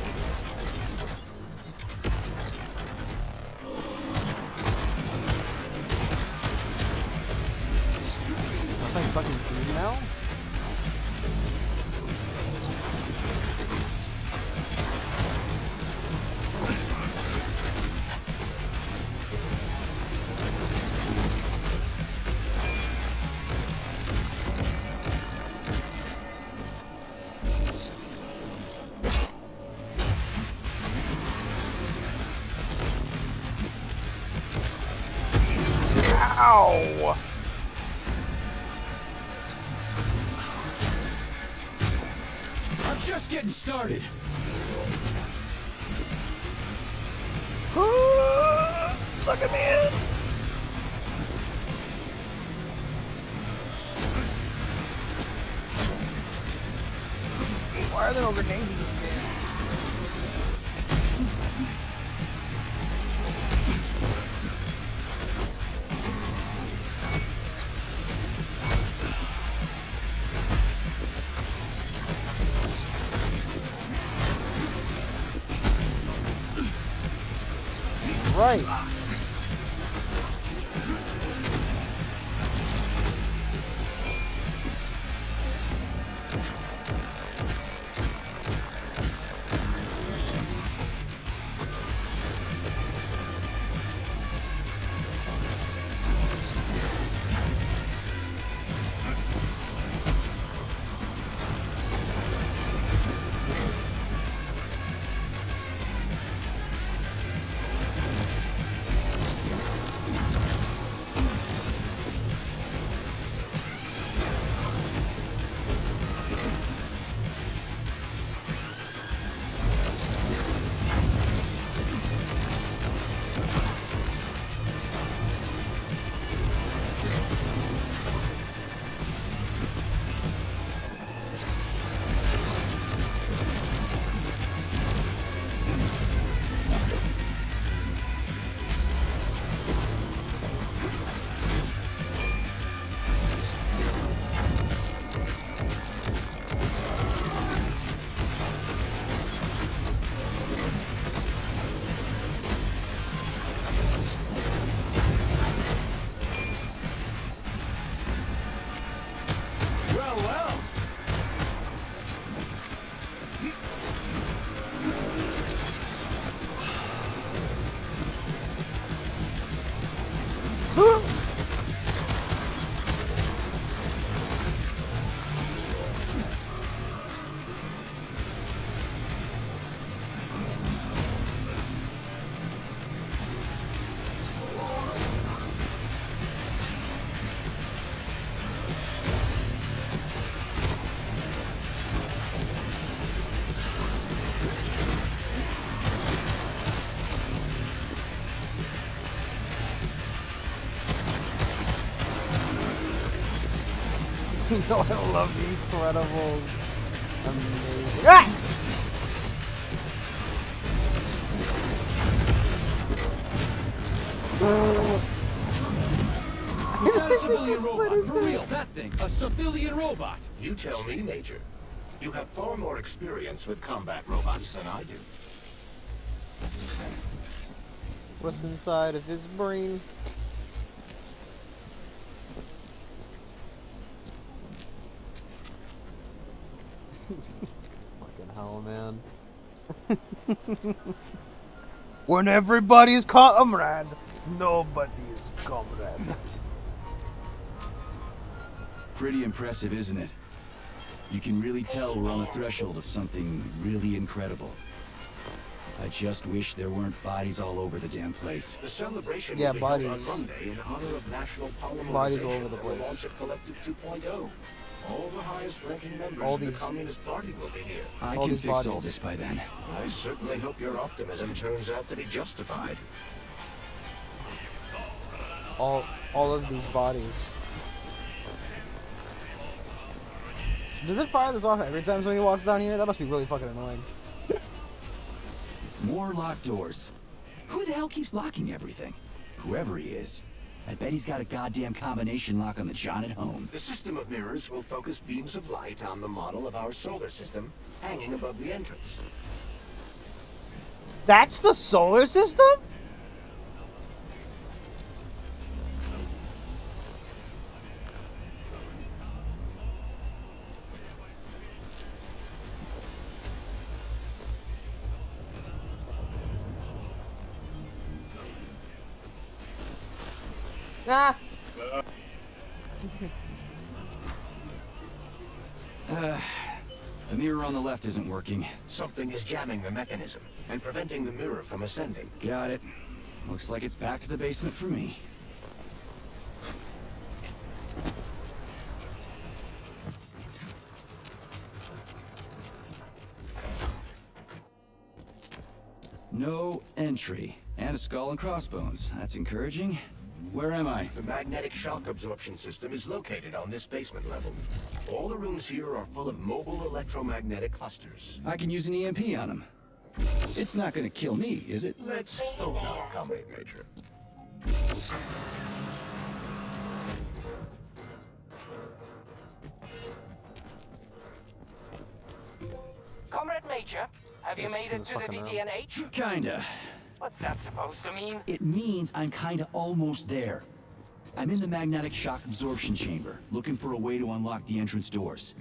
[SPEAKER 2] I'm playing fucking Doom now? Ow!
[SPEAKER 3] I'm just getting started.
[SPEAKER 2] Suck him in! Why are there no grenades in this game? Christ. No, I love the Incredibles. Amazing. Ah!
[SPEAKER 3] Is that a civilian robot? For real, that thing. A civilian robot.
[SPEAKER 4] You tell me, Major. You have far more experience with combat robots than I do.
[SPEAKER 2] What's inside of his brain? Fucking hell, man. When everybody's comrade, nobody is comrade.
[SPEAKER 3] Pretty impressive, isn't it? You can really tell we're on the threshold of something really incredible. I just wish there weren't bodies all over the damn place.
[SPEAKER 4] The celebration
[SPEAKER 2] Yeah,
[SPEAKER 4] will be held
[SPEAKER 2] bodies.
[SPEAKER 4] on Monday in honor of National Polymerization
[SPEAKER 2] Bodies all over the
[SPEAKER 4] and
[SPEAKER 2] place.
[SPEAKER 4] launch of Collective 2.0. All the highest-ranking members
[SPEAKER 2] All
[SPEAKER 4] of the
[SPEAKER 2] these-
[SPEAKER 4] Communist Party will be here.
[SPEAKER 3] I
[SPEAKER 2] all
[SPEAKER 3] can
[SPEAKER 2] these
[SPEAKER 3] fix all
[SPEAKER 2] bodies.
[SPEAKER 3] this by then.
[SPEAKER 4] I certainly hope your optimism turns out to be justified.
[SPEAKER 2] All of these bodies. Does it fire this off every time somebody walks down here? That must be really fucking annoying.
[SPEAKER 3] More locked doors. Who the hell keeps locking everything? Whoever he is. I bet he's got a goddamn combination lock on the John at home.
[SPEAKER 4] The system of mirrors will focus beams of light on the model of our solar system hanging above the entrance.
[SPEAKER 2] That's the solar system?
[SPEAKER 1] Ah!
[SPEAKER 3] The mirror on the left isn't working.
[SPEAKER 4] Something is jamming the mechanism and preventing the mirror from ascending.
[SPEAKER 3] Got it. Looks like it's back to the basement for me. No entry. And a skull and crossbones. That's encouraging. Where am I?
[SPEAKER 4] The magnetic shock absorption system is located on this basement level. All the rooms here are full of mobile electromagnetic clusters.
[SPEAKER 3] I can use an EMP on him. It's not gonna kill me, is it?
[SPEAKER 4] Let's hope not, Comrade Major.
[SPEAKER 8] Comrade Major, have you made it to the
[SPEAKER 2] fucking
[SPEAKER 8] VTNH?
[SPEAKER 3] Kinda.
[SPEAKER 8] What's that supposed to mean?
[SPEAKER 3] It means I'm kinda almost there. I'm in the magnetic shock absorption chamber, looking for a way to unlock the entrance doors.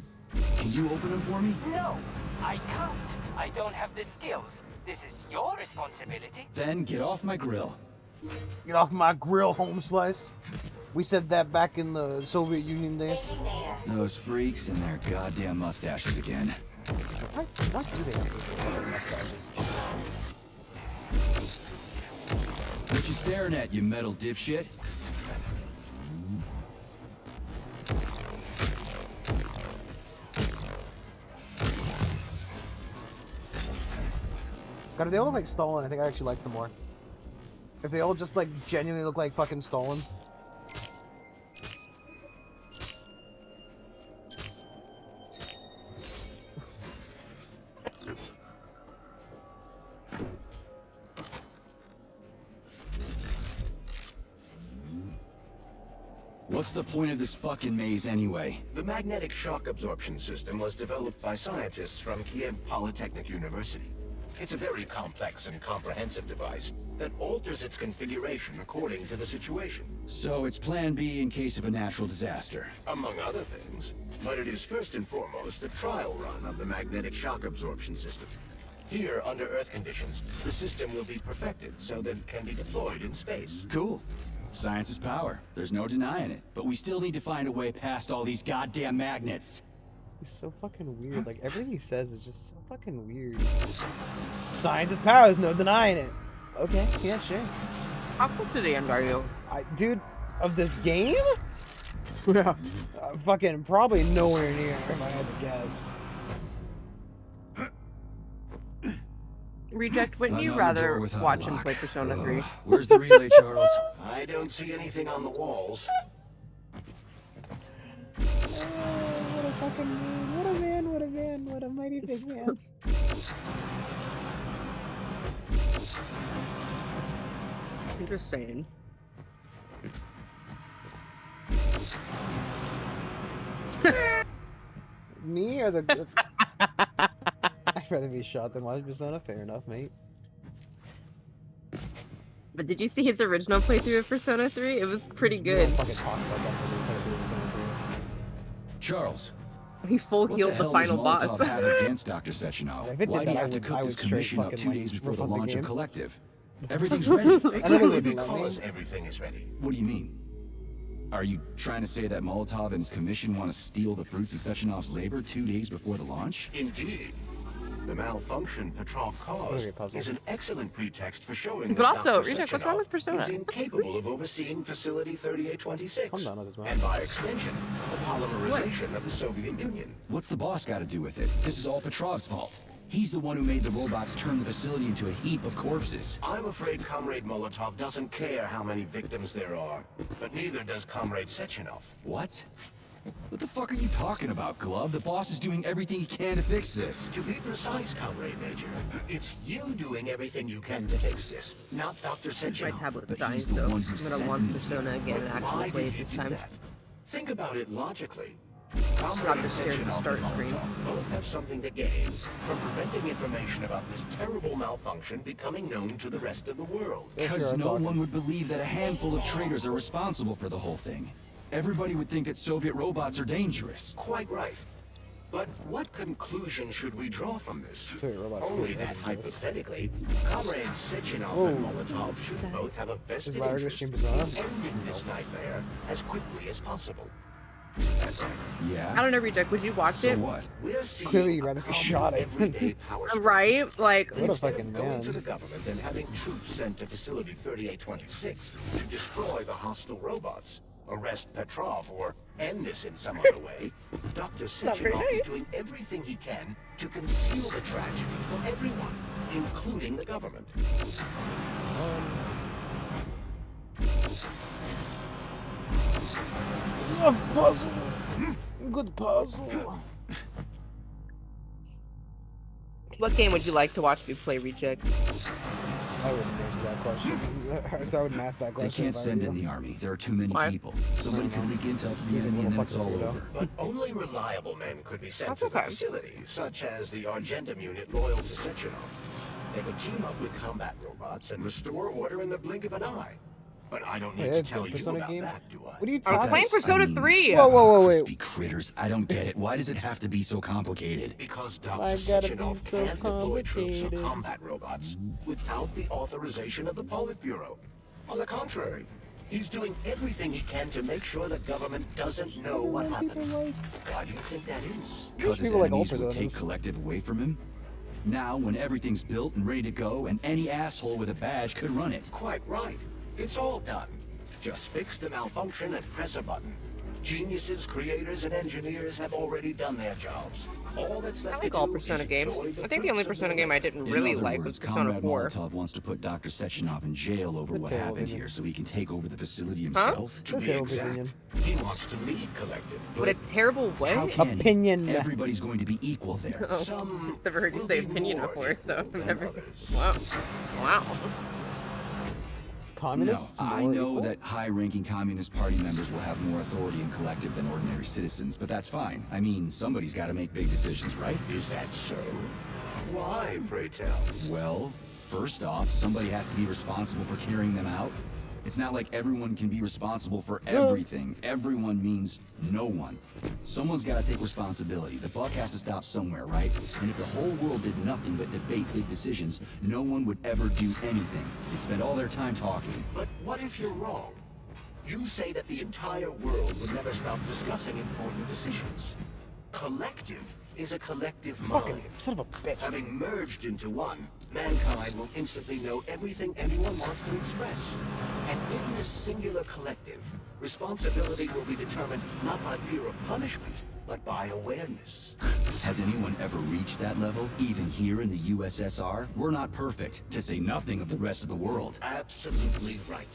[SPEAKER 3] Can you open them for me?
[SPEAKER 8] No, I can't. I don't have the skills. This is your responsibility.
[SPEAKER 3] Then get off my grill.
[SPEAKER 2] Get off my grill, home slice. We said that back in the Soviet Union days.
[SPEAKER 3] Those freaks and their goddamn mustaches again.
[SPEAKER 2] Why do they have those fucking mustaches?
[SPEAKER 3] What you staring at, you metal dipshit?
[SPEAKER 2] God, if they all look like Stalin, I think I actually like them more. If they all just like genuinely look like fucking Stalin.
[SPEAKER 3] What's the point of this fucking maze anyway?
[SPEAKER 4] The magnetic shock absorption system was developed by scientists from Kiev Polytechnic University. It's a very complex and comprehensive device that alters its configuration according to the situation,
[SPEAKER 3] So it's plan B in case of a natural disaster.
[SPEAKER 4] among other things. But it is first and foremost a trial run of the magnetic shock absorption system. Here, under Earth conditions, the system will be perfected so that it can be deployed in space.
[SPEAKER 3] Cool. Science is power. There's no denying it. But we still need to find a way past all these goddamn magnets.
[SPEAKER 2] He's so fucking weird. Like everything he says is just so fucking weird. Science is power, there's no denying it. Okay, yeah, sure.
[SPEAKER 1] How close to the end are you?
[SPEAKER 2] Dude, of this game?
[SPEAKER 1] Yeah.
[SPEAKER 2] Fucking probably nowhere near, if I had to guess.
[SPEAKER 1] Reject, wouldn't you
[SPEAKER 3] Another door
[SPEAKER 1] rather
[SPEAKER 3] without a
[SPEAKER 1] watch him
[SPEAKER 3] lock.
[SPEAKER 1] play Persona 3?
[SPEAKER 3] Where's the relay, Charles?
[SPEAKER 4] I don't see anything on the walls.
[SPEAKER 2] what a fucking man. What a man, what a man, what a mighty big man.
[SPEAKER 1] I'm just saying.
[SPEAKER 2] Me or the... I'd rather be shot than watch Persona. Fair enough, mate.
[SPEAKER 1] But did you see his original playthrough of Persona 3? It was pretty
[SPEAKER 2] We
[SPEAKER 1] good.
[SPEAKER 2] don't fucking talk about that for the playthrough of Persona 3.
[SPEAKER 3] Charles,
[SPEAKER 1] He full
[SPEAKER 3] what the
[SPEAKER 1] healed the
[SPEAKER 3] hell
[SPEAKER 1] final
[SPEAKER 3] does
[SPEAKER 1] boss.
[SPEAKER 3] Molotov have against Dr. Sechenov?
[SPEAKER 2] If it did
[SPEAKER 3] Why do
[SPEAKER 2] that,
[SPEAKER 3] you
[SPEAKER 2] I
[SPEAKER 3] have to
[SPEAKER 2] would-
[SPEAKER 3] cook
[SPEAKER 2] I
[SPEAKER 3] this
[SPEAKER 2] would straight
[SPEAKER 3] commission up
[SPEAKER 2] fucking,
[SPEAKER 3] 2
[SPEAKER 2] like,
[SPEAKER 3] days before the
[SPEAKER 2] refund the
[SPEAKER 3] launch of
[SPEAKER 2] game.
[SPEAKER 3] Collective? Everything's ready.
[SPEAKER 4] Exactly
[SPEAKER 2] let me know,
[SPEAKER 4] because
[SPEAKER 2] man.
[SPEAKER 4] everything is ready.
[SPEAKER 3] What do you mean? Are you trying to say that Molotov and his commission want to steal the fruits of Sechenov's labor 2 days before the launch?
[SPEAKER 4] Indeed. The malfunction Petrov caused
[SPEAKER 2] Okay, puzzle.
[SPEAKER 4] is an excellent pretext for showing
[SPEAKER 1] But
[SPEAKER 4] that
[SPEAKER 1] also,
[SPEAKER 4] Dr.
[SPEAKER 1] Reject, what's wrong with
[SPEAKER 4] Sechenov
[SPEAKER 1] Persona?
[SPEAKER 4] is incapable of overseeing Facility 3826,
[SPEAKER 2] I'm done with this, man.
[SPEAKER 4] and by extension, the polymerization of the Soviet Union.
[SPEAKER 3] What's the boss got to do with it? This is all Petrov's fault. He's the one who made the robots turn the facility into a heap of corpses.
[SPEAKER 4] I'm afraid Comrade Molotov doesn't care how many victims there are, but neither does Comrade Sechenov.
[SPEAKER 3] What? What the fuck are you talking about, Glove? The boss is doing everything he can to fix this.
[SPEAKER 4] To be precise, Comrade Major, it's you doing everything you can to fix this, not Dr.
[SPEAKER 1] My
[SPEAKER 4] Sechenov.
[SPEAKER 1] tablet's
[SPEAKER 3] But
[SPEAKER 1] dying,
[SPEAKER 3] he's the
[SPEAKER 1] so I'm
[SPEAKER 3] one who
[SPEAKER 1] gonna
[SPEAKER 3] sent
[SPEAKER 1] launch
[SPEAKER 3] me
[SPEAKER 1] Persona again and
[SPEAKER 4] But
[SPEAKER 1] actually
[SPEAKER 4] why
[SPEAKER 1] play
[SPEAKER 4] did
[SPEAKER 1] it
[SPEAKER 4] you
[SPEAKER 1] this
[SPEAKER 4] do
[SPEAKER 1] time.
[SPEAKER 4] that? Think about it logically.
[SPEAKER 1] Not
[SPEAKER 4] Comrade
[SPEAKER 1] just scared to
[SPEAKER 4] Sechenov
[SPEAKER 1] start
[SPEAKER 4] and
[SPEAKER 1] screen.
[SPEAKER 4] Molotov both have something to gain from preventing information about this terrible malfunction becoming known to the rest of the world.
[SPEAKER 3] Because
[SPEAKER 2] you're
[SPEAKER 3] no
[SPEAKER 2] talking.
[SPEAKER 3] one would believe that a handful of traitors are responsible for the whole thing. Everybody would think that Soviet robots are dangerous.
[SPEAKER 4] Quite right. But what conclusion should we draw from this?
[SPEAKER 2] Soviet robots
[SPEAKER 4] Only
[SPEAKER 2] are
[SPEAKER 4] that
[SPEAKER 2] dangerous.
[SPEAKER 4] hypothetically, Comrades Sechenov and Molotov should both have a vested
[SPEAKER 2] Larry
[SPEAKER 4] interest in
[SPEAKER 2] Gashing Persona?
[SPEAKER 4] ending this nightmare as quickly as possible. Isn't that right?
[SPEAKER 1] I
[SPEAKER 3] Yeah?
[SPEAKER 1] don't know, Reject. Would you watch
[SPEAKER 3] So
[SPEAKER 1] it?
[SPEAKER 3] what?
[SPEAKER 4] We're seeing
[SPEAKER 2] Clearly you'd
[SPEAKER 4] a
[SPEAKER 2] rather be
[SPEAKER 4] common
[SPEAKER 2] shot at.
[SPEAKER 4] everyday power struggle.
[SPEAKER 1] Right? Like,
[SPEAKER 2] What a
[SPEAKER 4] Instead
[SPEAKER 2] fucking
[SPEAKER 4] of going
[SPEAKER 2] man.
[SPEAKER 4] to the government and having troops sent to Facility 3826 to destroy the hostile robots, arrest Petrov, or end this in some other way, Dr.
[SPEAKER 1] Not very
[SPEAKER 4] Sechenov
[SPEAKER 1] nice.
[SPEAKER 4] is doing everything he can to conceal the tragedy from everyone, including the government.
[SPEAKER 2] Love puzzle. Good puzzle.
[SPEAKER 1] what game would you like to watch me play, Reject?
[SPEAKER 2] I wouldn't answer that question. So I wouldn't ask that
[SPEAKER 3] They
[SPEAKER 2] question.
[SPEAKER 3] can't
[SPEAKER 2] if I
[SPEAKER 3] send
[SPEAKER 2] were
[SPEAKER 3] in
[SPEAKER 2] you.
[SPEAKER 3] the army. There are too many
[SPEAKER 1] Why?
[SPEAKER 3] people. Somebody could leak intel to the
[SPEAKER 2] He's a
[SPEAKER 3] enemy and then
[SPEAKER 2] little
[SPEAKER 3] it's all
[SPEAKER 2] fucking weirdo.
[SPEAKER 3] over.
[SPEAKER 4] But only reliable men could be sent
[SPEAKER 1] That's
[SPEAKER 4] to the
[SPEAKER 1] okay.
[SPEAKER 4] facility, such as the Argentum unit loyal to Sechenov. They could team up with combat robots and restore order in the blink of an eye. But I don't need
[SPEAKER 2] Hey,
[SPEAKER 4] to
[SPEAKER 2] it's a
[SPEAKER 4] tell you
[SPEAKER 2] Persona
[SPEAKER 4] about
[SPEAKER 2] game.
[SPEAKER 4] that, do I?
[SPEAKER 2] What are you
[SPEAKER 1] I was
[SPEAKER 2] talking
[SPEAKER 1] playing
[SPEAKER 3] Guys,
[SPEAKER 1] Persona
[SPEAKER 3] I mean-
[SPEAKER 1] 3.
[SPEAKER 2] Whoa, whoa, whoa, wait.
[SPEAKER 3] Crispy critters. I don't get it. Why does it have to be so complicated?
[SPEAKER 4] Because
[SPEAKER 2] Why
[SPEAKER 4] Dr.
[SPEAKER 2] gotta be
[SPEAKER 4] Sechenov
[SPEAKER 2] so
[SPEAKER 4] can't deploy troops or
[SPEAKER 2] complicated?
[SPEAKER 4] combat robots without the authorization of the Politburo. On the contrary, he's doing everything he can to make sure the government doesn't know what happened. Why do you think that is?
[SPEAKER 3] Because his
[SPEAKER 2] people like
[SPEAKER 3] enemies
[SPEAKER 2] Ultra
[SPEAKER 3] would take
[SPEAKER 2] Zones.
[SPEAKER 3] Collective away from him? Now, when everything's built and ready to go, and any asshole with a badge could run it.
[SPEAKER 4] Quite right. It's all done. Just fix the malfunction and press a button. Geniuses, creators, and engineers have already done their jobs. All that's
[SPEAKER 1] I
[SPEAKER 4] left
[SPEAKER 1] like
[SPEAKER 4] to
[SPEAKER 1] all
[SPEAKER 4] do
[SPEAKER 1] Persona
[SPEAKER 4] is
[SPEAKER 1] games.
[SPEAKER 4] enjoy
[SPEAKER 1] I think the only
[SPEAKER 4] fruits of
[SPEAKER 1] Persona
[SPEAKER 4] their
[SPEAKER 1] game I
[SPEAKER 4] labor.
[SPEAKER 1] didn't
[SPEAKER 3] In
[SPEAKER 1] really
[SPEAKER 3] other
[SPEAKER 1] like
[SPEAKER 3] words,
[SPEAKER 1] was Persona
[SPEAKER 3] Comrade
[SPEAKER 1] 4.
[SPEAKER 3] Molotov wants to put Dr. Sechenov in jail over
[SPEAKER 2] Good
[SPEAKER 3] what
[SPEAKER 2] terrible
[SPEAKER 3] happened
[SPEAKER 2] opinion.
[SPEAKER 3] here so he can take over the facility himself.
[SPEAKER 4] To
[SPEAKER 2] That's
[SPEAKER 4] be
[SPEAKER 2] terrible
[SPEAKER 4] exact,
[SPEAKER 2] opinion.
[SPEAKER 4] he wants to lead Collective.
[SPEAKER 1] What a terrible way.
[SPEAKER 3] How can he?
[SPEAKER 2] Opinion.
[SPEAKER 3] Everybody's going to be equal there.
[SPEAKER 1] Oh,
[SPEAKER 4] Some
[SPEAKER 1] never heard you
[SPEAKER 4] will
[SPEAKER 1] say
[SPEAKER 4] be
[SPEAKER 1] opinion
[SPEAKER 4] more
[SPEAKER 1] before, so
[SPEAKER 4] equal
[SPEAKER 1] I've
[SPEAKER 4] than
[SPEAKER 1] never.
[SPEAKER 4] others.
[SPEAKER 1] Wow. Wow.
[SPEAKER 3] No,
[SPEAKER 2] Communists?
[SPEAKER 3] I
[SPEAKER 2] More
[SPEAKER 3] know
[SPEAKER 2] equal?
[SPEAKER 3] that high-ranking Communist Party members will have more authority in Collective than ordinary citizens, but that's fine. I mean, somebody's got to make big decisions, right?
[SPEAKER 4] Is that so? Why, pray tell?
[SPEAKER 3] Well, first off, somebody has to be responsible for carrying them out. It's not like everyone can be responsible for everything. Everyone means no one. Someone's got to take responsibility. The buck has to stop somewhere, right? And if the whole world did nothing but debate big decisions, no one would ever do anything. They'd spend all their time talking.
[SPEAKER 4] But what if you're wrong? You say that the entire world would never stop discussing important decisions. Collective is a collective
[SPEAKER 2] Fucking
[SPEAKER 4] mind.
[SPEAKER 2] son of a bitch.
[SPEAKER 4] Having merged into one, mankind will instantly know everything anyone wants to express. And in this singular collective, responsibility will be determined not by fear of punishment, but by awareness.
[SPEAKER 3] Has anyone ever reached that level? Even here in the USSR? We're not perfect, to say nothing of the rest of the world.
[SPEAKER 4] Absolutely right.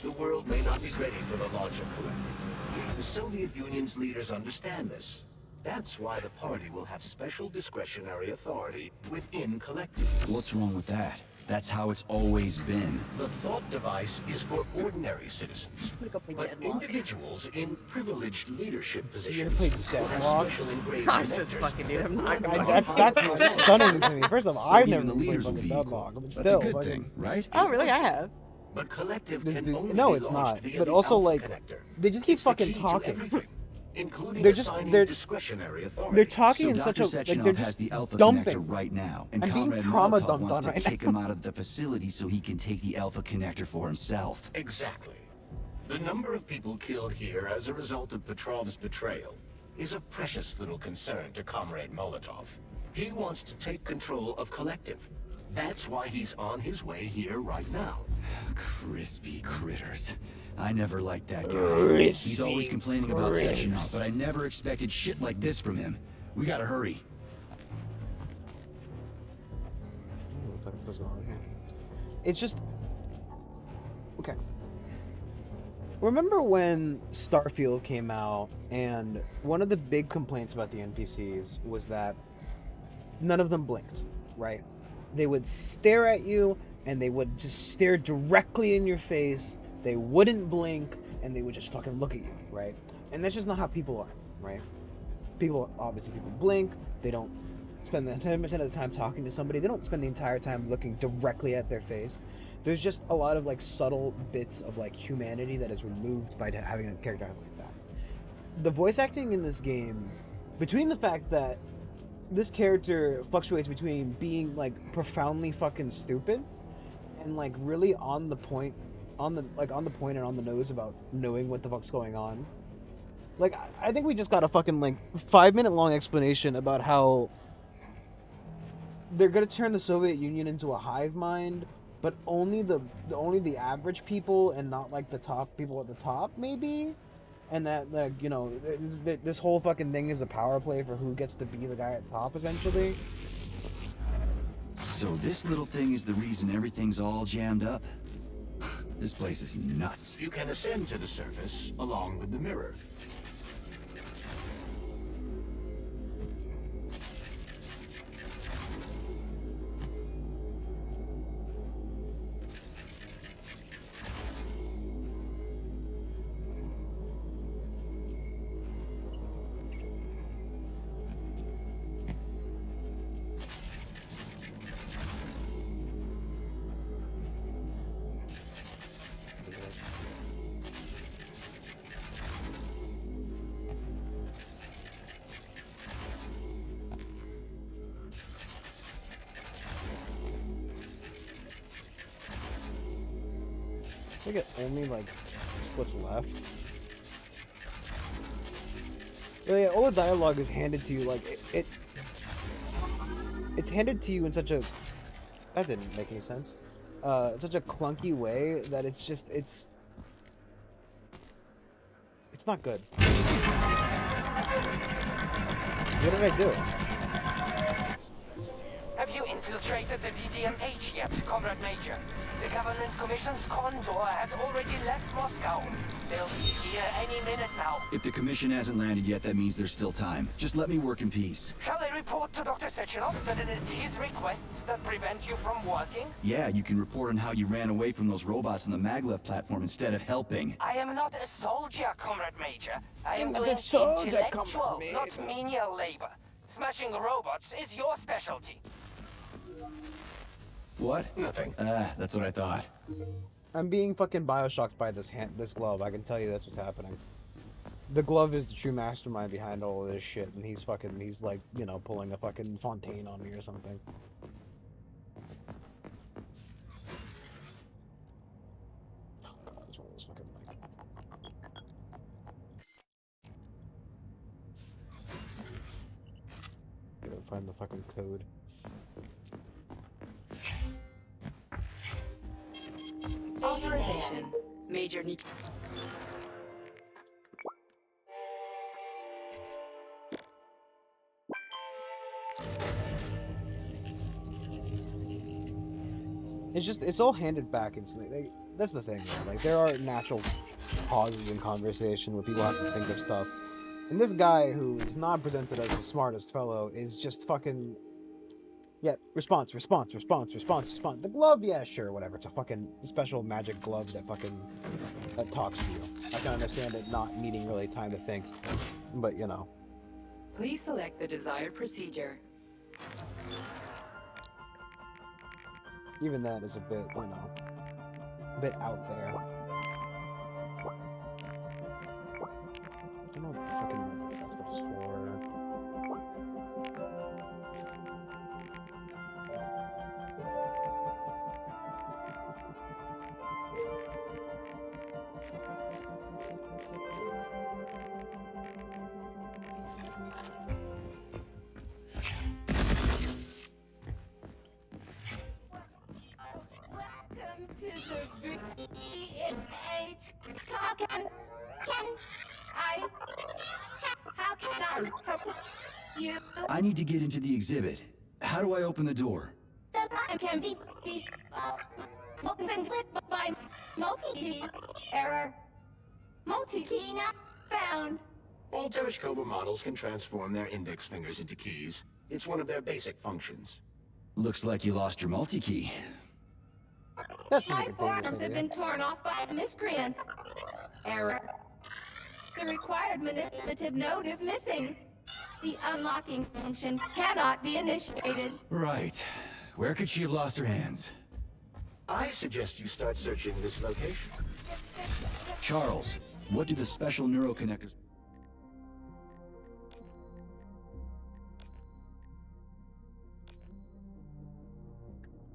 [SPEAKER 4] The world may not be ready for the launch of Collective. The Soviet Union's leaders understand this. That's why the party will have special discretionary authority within Collective.
[SPEAKER 3] What's wrong with that? That's how it's always been.
[SPEAKER 4] The thought device is for ordinary citizens, but individuals in privileged leadership positions
[SPEAKER 9] play
[SPEAKER 4] will have
[SPEAKER 9] Deadlock?
[SPEAKER 4] special engraved
[SPEAKER 1] I just
[SPEAKER 4] connectors.
[SPEAKER 1] fucking dude, I'm not gonna lie.
[SPEAKER 9] That's stunning to me. First off,
[SPEAKER 3] So
[SPEAKER 9] I've
[SPEAKER 3] even
[SPEAKER 9] never
[SPEAKER 3] the
[SPEAKER 9] played
[SPEAKER 3] leaders will
[SPEAKER 9] fucking
[SPEAKER 3] be
[SPEAKER 9] Deadlock,
[SPEAKER 3] equal.
[SPEAKER 9] but
[SPEAKER 3] That's
[SPEAKER 9] still,
[SPEAKER 3] a good
[SPEAKER 9] fucking-
[SPEAKER 3] thing, right?
[SPEAKER 1] Oh, really? I have.
[SPEAKER 4] But Collective
[SPEAKER 9] This
[SPEAKER 4] can
[SPEAKER 9] dude-
[SPEAKER 4] only
[SPEAKER 9] no,
[SPEAKER 4] be
[SPEAKER 9] it's
[SPEAKER 4] launched
[SPEAKER 9] not.
[SPEAKER 4] via
[SPEAKER 9] But
[SPEAKER 4] the
[SPEAKER 9] also,
[SPEAKER 4] Alpha
[SPEAKER 9] like,
[SPEAKER 4] connector.
[SPEAKER 9] they just keep
[SPEAKER 4] It's the
[SPEAKER 9] fucking
[SPEAKER 4] key to
[SPEAKER 9] talking.
[SPEAKER 4] everything, including
[SPEAKER 9] They're just-
[SPEAKER 4] assigning
[SPEAKER 9] they're-
[SPEAKER 4] discretionary authority.
[SPEAKER 9] They're talking
[SPEAKER 3] So
[SPEAKER 9] in
[SPEAKER 3] Dr.
[SPEAKER 9] such a like
[SPEAKER 3] Sechenov
[SPEAKER 9] they're
[SPEAKER 3] has
[SPEAKER 9] just
[SPEAKER 3] the Alpha
[SPEAKER 9] dumping.
[SPEAKER 3] Connector right now, and
[SPEAKER 9] I'm being
[SPEAKER 3] Comrade
[SPEAKER 9] trauma
[SPEAKER 3] Molotov
[SPEAKER 9] dumped
[SPEAKER 3] wants
[SPEAKER 9] on
[SPEAKER 3] to
[SPEAKER 9] right
[SPEAKER 3] kick
[SPEAKER 9] now.
[SPEAKER 3] him out of the facility so he can take the Alpha Connector for himself.
[SPEAKER 4] Exactly. The number of people killed here as a result of Petrov's betrayal is of precious little concern to Comrade Molotov. He wants to take control of Collective. That's why he's on his way here right now.
[SPEAKER 3] Crispy critters. I never liked that guy. He's always complaining about Sechenov, but I never expected shit like this from him. We gotta hurry.
[SPEAKER 9] What the fuck was going on here? It's just okay. Remember when Starfield came out, and one of the big complaints about the NPCs was that none of them blinked, right? They would stare at you, and they would just stare directly in your face. They wouldn't blink, and they would just fucking look at you, right? And that's just not how people are, right? People blink. They don't spend the 10% of the time talking to somebody. They don't spend the entire time looking directly at their face. There's just a lot of like subtle bits of like humanity that is removed by having a character like that. The voice acting in this game, between the fact that this character fluctuates between being like profoundly fucking stupid and like really on the point and on the nose about knowing what the fuck's going on. Like I think we just got a fucking like 5-minute long explanation about how they're gonna turn the Soviet Union into a hive mind, but only the average people and not like the top people at the top maybe, and that like you know this whole fucking thing is a power play for who gets to be the guy at top essentially.
[SPEAKER 3] So this little thing is the reason everything's all jammed up? This place is nuts.
[SPEAKER 4] You can ascend to the surface along with the mirror.
[SPEAKER 9] I think it only like what's left. But yeah, all the dialogue is handed to you like it's handed to you in such a that didn't make any sense. Such a clunky way that it's just it's not good. What did I do?
[SPEAKER 8] Have you infiltrated the VDMH yet, Comrade Major? The governance commission's condor has already left Moscow. They'll be here any minute now.
[SPEAKER 3] If the commission hasn't landed yet, that means there's still time. Just let me work in peace.
[SPEAKER 8] Shall I report to Dr. Sechenov that it is his requests that prevent you from working?
[SPEAKER 3] Yeah, you can report on how you ran away from those robots on the maglev platform instead of helping.
[SPEAKER 8] I am not a soldier, Comrade Major. I am
[SPEAKER 9] not a
[SPEAKER 8] doing
[SPEAKER 9] soldier,
[SPEAKER 8] intellectual,
[SPEAKER 9] Comrade
[SPEAKER 8] not menial labor. Smashing robots is your specialty.
[SPEAKER 3] What?
[SPEAKER 4] Nothing.
[SPEAKER 3] That's what I thought.
[SPEAKER 9] I'm being fucking Bioshocked by this glove. I can tell you that's what's happening. The glove is the true mastermind behind all of this shit, and he's like, you know, pulling a fucking Fontaine on me or something. Oh god, it's one of those fucking like. Gotta find the fucking code.
[SPEAKER 7] Authorization. Major Nik.
[SPEAKER 9] It's just, it's all handed back instantly. That's the thing, man. Like, there are natural pauses in conversation where people have to think of stuff. And this guy, who is not presented as the smartest fellow, is just fucking... Yeah, response. The glove, yeah, sure, whatever. It's a fucking special magic glove that that talks to you. I can understand it not needing really time to think. But, you know.
[SPEAKER 7] Please select the desired procedure.
[SPEAKER 9] Even that is a bit, you know, a bit out there. I don't know what the fucking that stuff is for.
[SPEAKER 10] Welcome to the VH. How can I help you?
[SPEAKER 3] I need to get into the exhibit. How do I open the door?
[SPEAKER 10] The line can be opened with my multi-key error. Multi-key not found.
[SPEAKER 4] All Tereshkova models can transform their index fingers into keys. It's one of their basic functions.
[SPEAKER 3] Looks like you lost your multi-key.
[SPEAKER 9] That's
[SPEAKER 10] My forearms have been torn off by miscreants. Error. The required manipulative node is missing. The unlocking function cannot be initiated.
[SPEAKER 3] Right. Where could she have lost her hands?
[SPEAKER 4] I suggest you start searching this location.
[SPEAKER 3] Charles, what do the special neuroconnectors...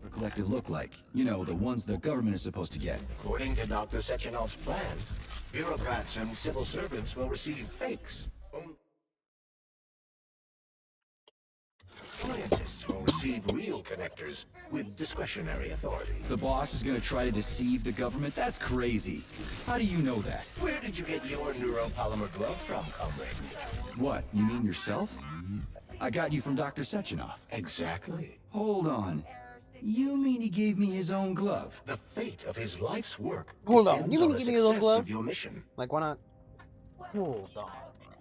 [SPEAKER 3] for Collective look like? You know, the ones the government is supposed to get.
[SPEAKER 4] According to Dr. Sechenov's plan, bureaucrats and civil servants will receive fakes. Scientists will receive real connectors with discretionary authority.
[SPEAKER 3] The boss is gonna try to deceive the government? That's crazy. How do you know that?
[SPEAKER 4] Where did you get your neuropolymer glove from, comrade?
[SPEAKER 3] What, you mean yourself? I got you from Dr. Sechenov.
[SPEAKER 4] Exactly.
[SPEAKER 3] Hold on. You mean he gave me his own glove?
[SPEAKER 4] The fate of his life's work.
[SPEAKER 9] Hold on, you
[SPEAKER 4] depends
[SPEAKER 9] mean
[SPEAKER 4] on
[SPEAKER 9] he
[SPEAKER 4] the
[SPEAKER 9] gave me his own
[SPEAKER 4] success
[SPEAKER 9] glove?
[SPEAKER 4] of your mission.
[SPEAKER 9] Like, why not? Hold on.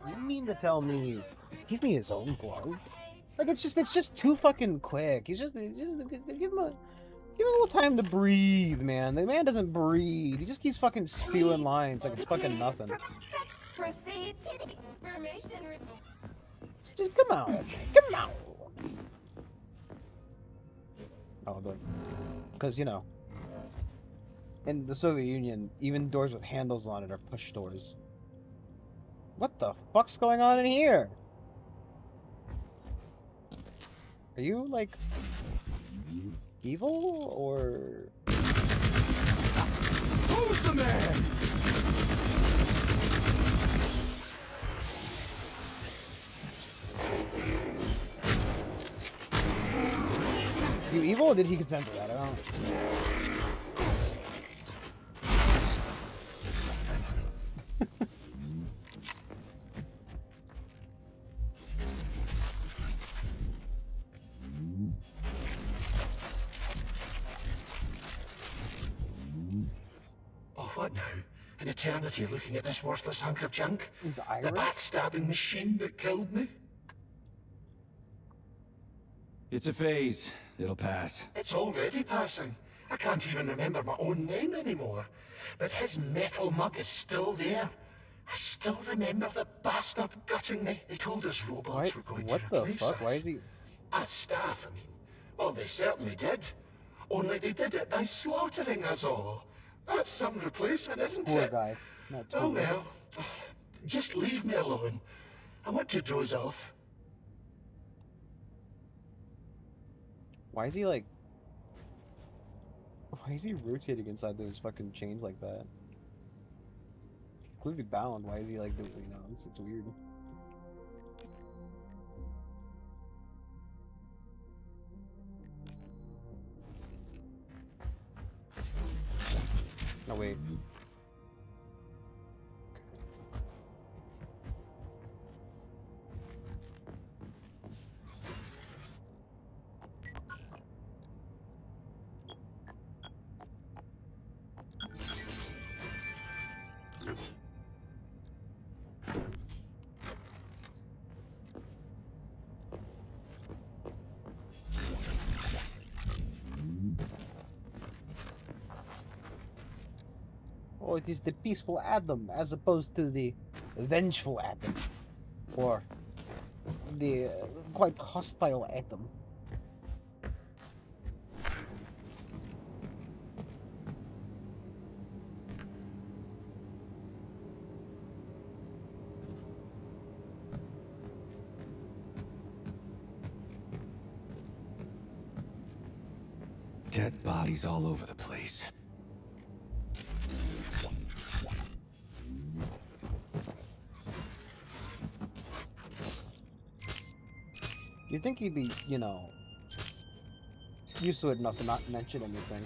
[SPEAKER 9] You mean to tell me, give me his own glove? Like, it's just too fucking quick. He's just give him a little time to breathe, man. The man doesn't breathe. He just keeps fucking spewing lines like it's fucking nothing.
[SPEAKER 10] Proceed to information.
[SPEAKER 9] Just come out. Come out. Oh, because, you know, in the Soviet Union, even doors with handles on it are push doors. What the fuck's going on in here? Are you, like, evil, or...
[SPEAKER 3] Who's the man?
[SPEAKER 9] You evil, or did he consent to that? I don't know.
[SPEAKER 4] Oh, what now? An eternity looking at this worthless hunk of junk?
[SPEAKER 9] He's
[SPEAKER 4] The
[SPEAKER 9] Irish?
[SPEAKER 4] backstabbing machine that killed me?
[SPEAKER 3] It's a phase. It'll pass.
[SPEAKER 4] It's already passing. I can't even remember my own name anymore. But his metal mug is still there. I still remember the bastard gutting me. They told us robots were going
[SPEAKER 9] What
[SPEAKER 4] to
[SPEAKER 9] the
[SPEAKER 4] replace
[SPEAKER 9] fuck?
[SPEAKER 4] us.
[SPEAKER 9] Why is he...
[SPEAKER 4] As staff, I mean. Well, they certainly did. Only they did it by slaughtering us all. That's some replacement, isn't
[SPEAKER 9] Poor
[SPEAKER 4] it?
[SPEAKER 9] guy. Not
[SPEAKER 4] Oh
[SPEAKER 9] too
[SPEAKER 4] well. Just leave me alone. I want to doze off.
[SPEAKER 9] Why is he, like... Why is he rotating inside those fucking chains like that? He's clearly bound. Why is he, like, doing, you know, it's weird. No, wait. it is the peaceful Adam as opposed to the vengeful Adam. Or the quite hostile Adam.
[SPEAKER 3] Dead bodies all over the place.
[SPEAKER 9] You'd think he'd be, you know, used to it enough to not mention anything.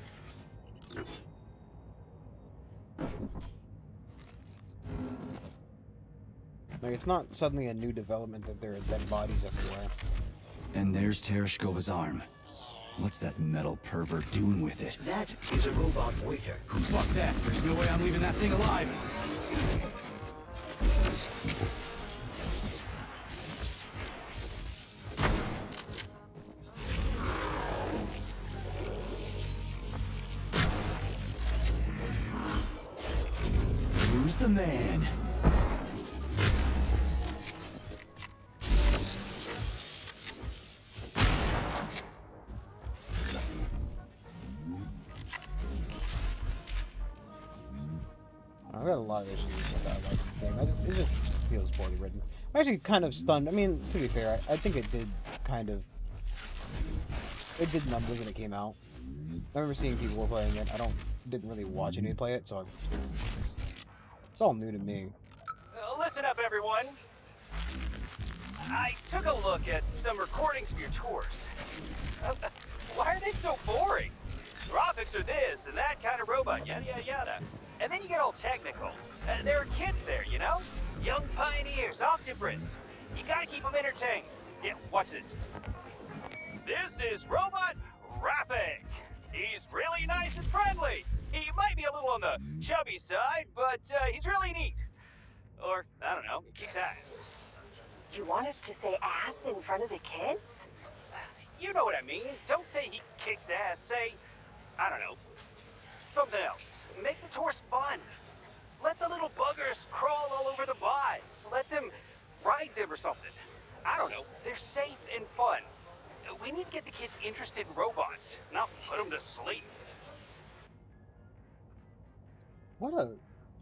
[SPEAKER 9] Like, it's not suddenly a new development that there are dead bodies everywhere.
[SPEAKER 3] And there's Tereshkova's arm. What's that metal pervert doing with it?
[SPEAKER 4] That is a robot waiter.
[SPEAKER 3] Fuck that. There's no way I'm leaving that thing alive. Who's the man?
[SPEAKER 9] I've got a lot of issues with that like, game. It just feels poorly written. I'm actually kind of stunned. I mean, to be fair, I think it did kind of... It did numbers when it came out. I remember seeing people were playing it. Didn't really watch anybody play it, so it's all new to me.
[SPEAKER 11] Listen up, everyone. I took a look at some recordings of your tours. Why are they so boring? Graphics are this and that kind of robot, yada yada yada. And then you get all technical. There are kids there, you know? Young pioneers, Octobrus. You gotta keep them entertained. Yeah, watch this. This is Robot Rafik. He's really nice and friendly. He might be a little on the chubby side, but he's really neat. Or, I don't know, he kicks ass.
[SPEAKER 12] You want us to say ass in front of the kids?
[SPEAKER 11] You know what I mean. Don't say he kicks ass. Say, I don't know, something else. Make the tours fun. Let the little buggers crawl all over the bots. Let them ride them or something. I don't know. They're safe and fun. We need to get the kids interested in robots, not put them to sleep.
[SPEAKER 9] What a...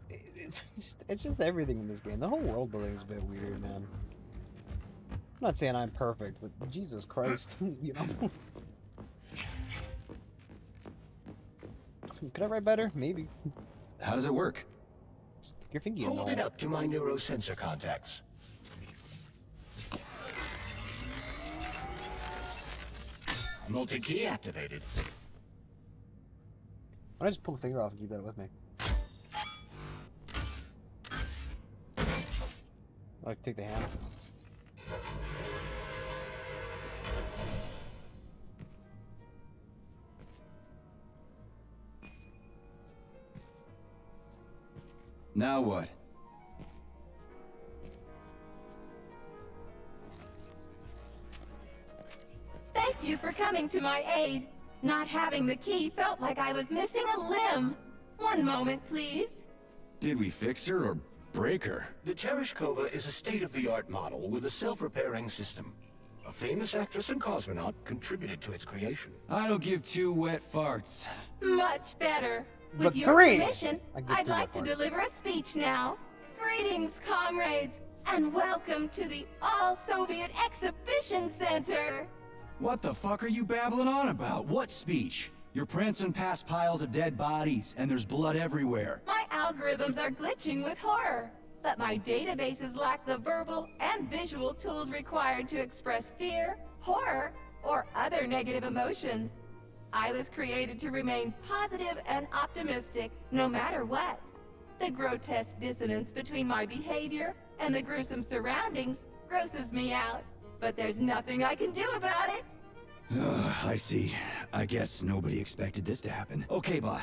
[SPEAKER 9] It's just everything in this game. The whole world building is a bit weird, man. I'm not saying I'm perfect, but Jesus Christ, you know? Could I write better? Maybe.
[SPEAKER 3] How does it work?
[SPEAKER 9] Stick your finger in
[SPEAKER 4] Hold it up to my neurosensor contacts. Multi-key activated.
[SPEAKER 9] Why don't I just pull the finger off and keep that with me? I take the hand.
[SPEAKER 3] Now what?
[SPEAKER 10] Thank you for coming to my aid. Not having the key felt like I was missing a limb. One moment, please.
[SPEAKER 3] Did we fix her or break her?
[SPEAKER 4] The Tereshkova is a state-of-the-art model with a self-repairing system. A famous actress and cosmonaut contributed to its creation.
[SPEAKER 3] I don't give two wet farts.
[SPEAKER 10] Much better. With
[SPEAKER 9] But
[SPEAKER 10] your
[SPEAKER 9] three!
[SPEAKER 10] permission, I'd like to deliver a speech now. Greetings, comrades, and welcome to the All-Soviet Exhibition Center.
[SPEAKER 3] What the fuck are you babbling on about? What speech? You're prancing past piles of dead bodies, and there's blood everywhere.
[SPEAKER 10] My algorithms are glitching with horror, but my databases lack the verbal and visual tools required to express fear, horror, or other negative emotions. I was created to remain positive and optimistic, no matter what. The grotesque dissonance between my behavior and the gruesome surroundings grosses me out, but there's nothing I can do about it.
[SPEAKER 3] I see. I guess nobody expected this to happen. Okay, bot.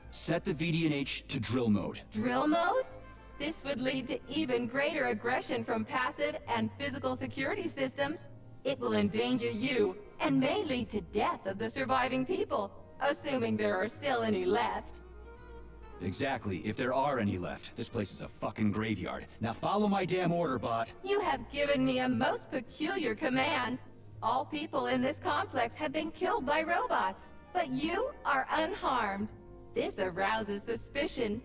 [SPEAKER 3] Set the VDNH to drill mode.
[SPEAKER 10] Drill mode? This would lead to even greater aggression from passive and physical security systems. It will endanger you, and may lead to death of the surviving people, assuming there are still any left.
[SPEAKER 3] Exactly, if there are any left. This place is a fucking graveyard. Now follow my damn order, bot.
[SPEAKER 10] You have given me a most peculiar command. All people in this complex have been killed by robots, but you are unharmed. This arouses suspicion.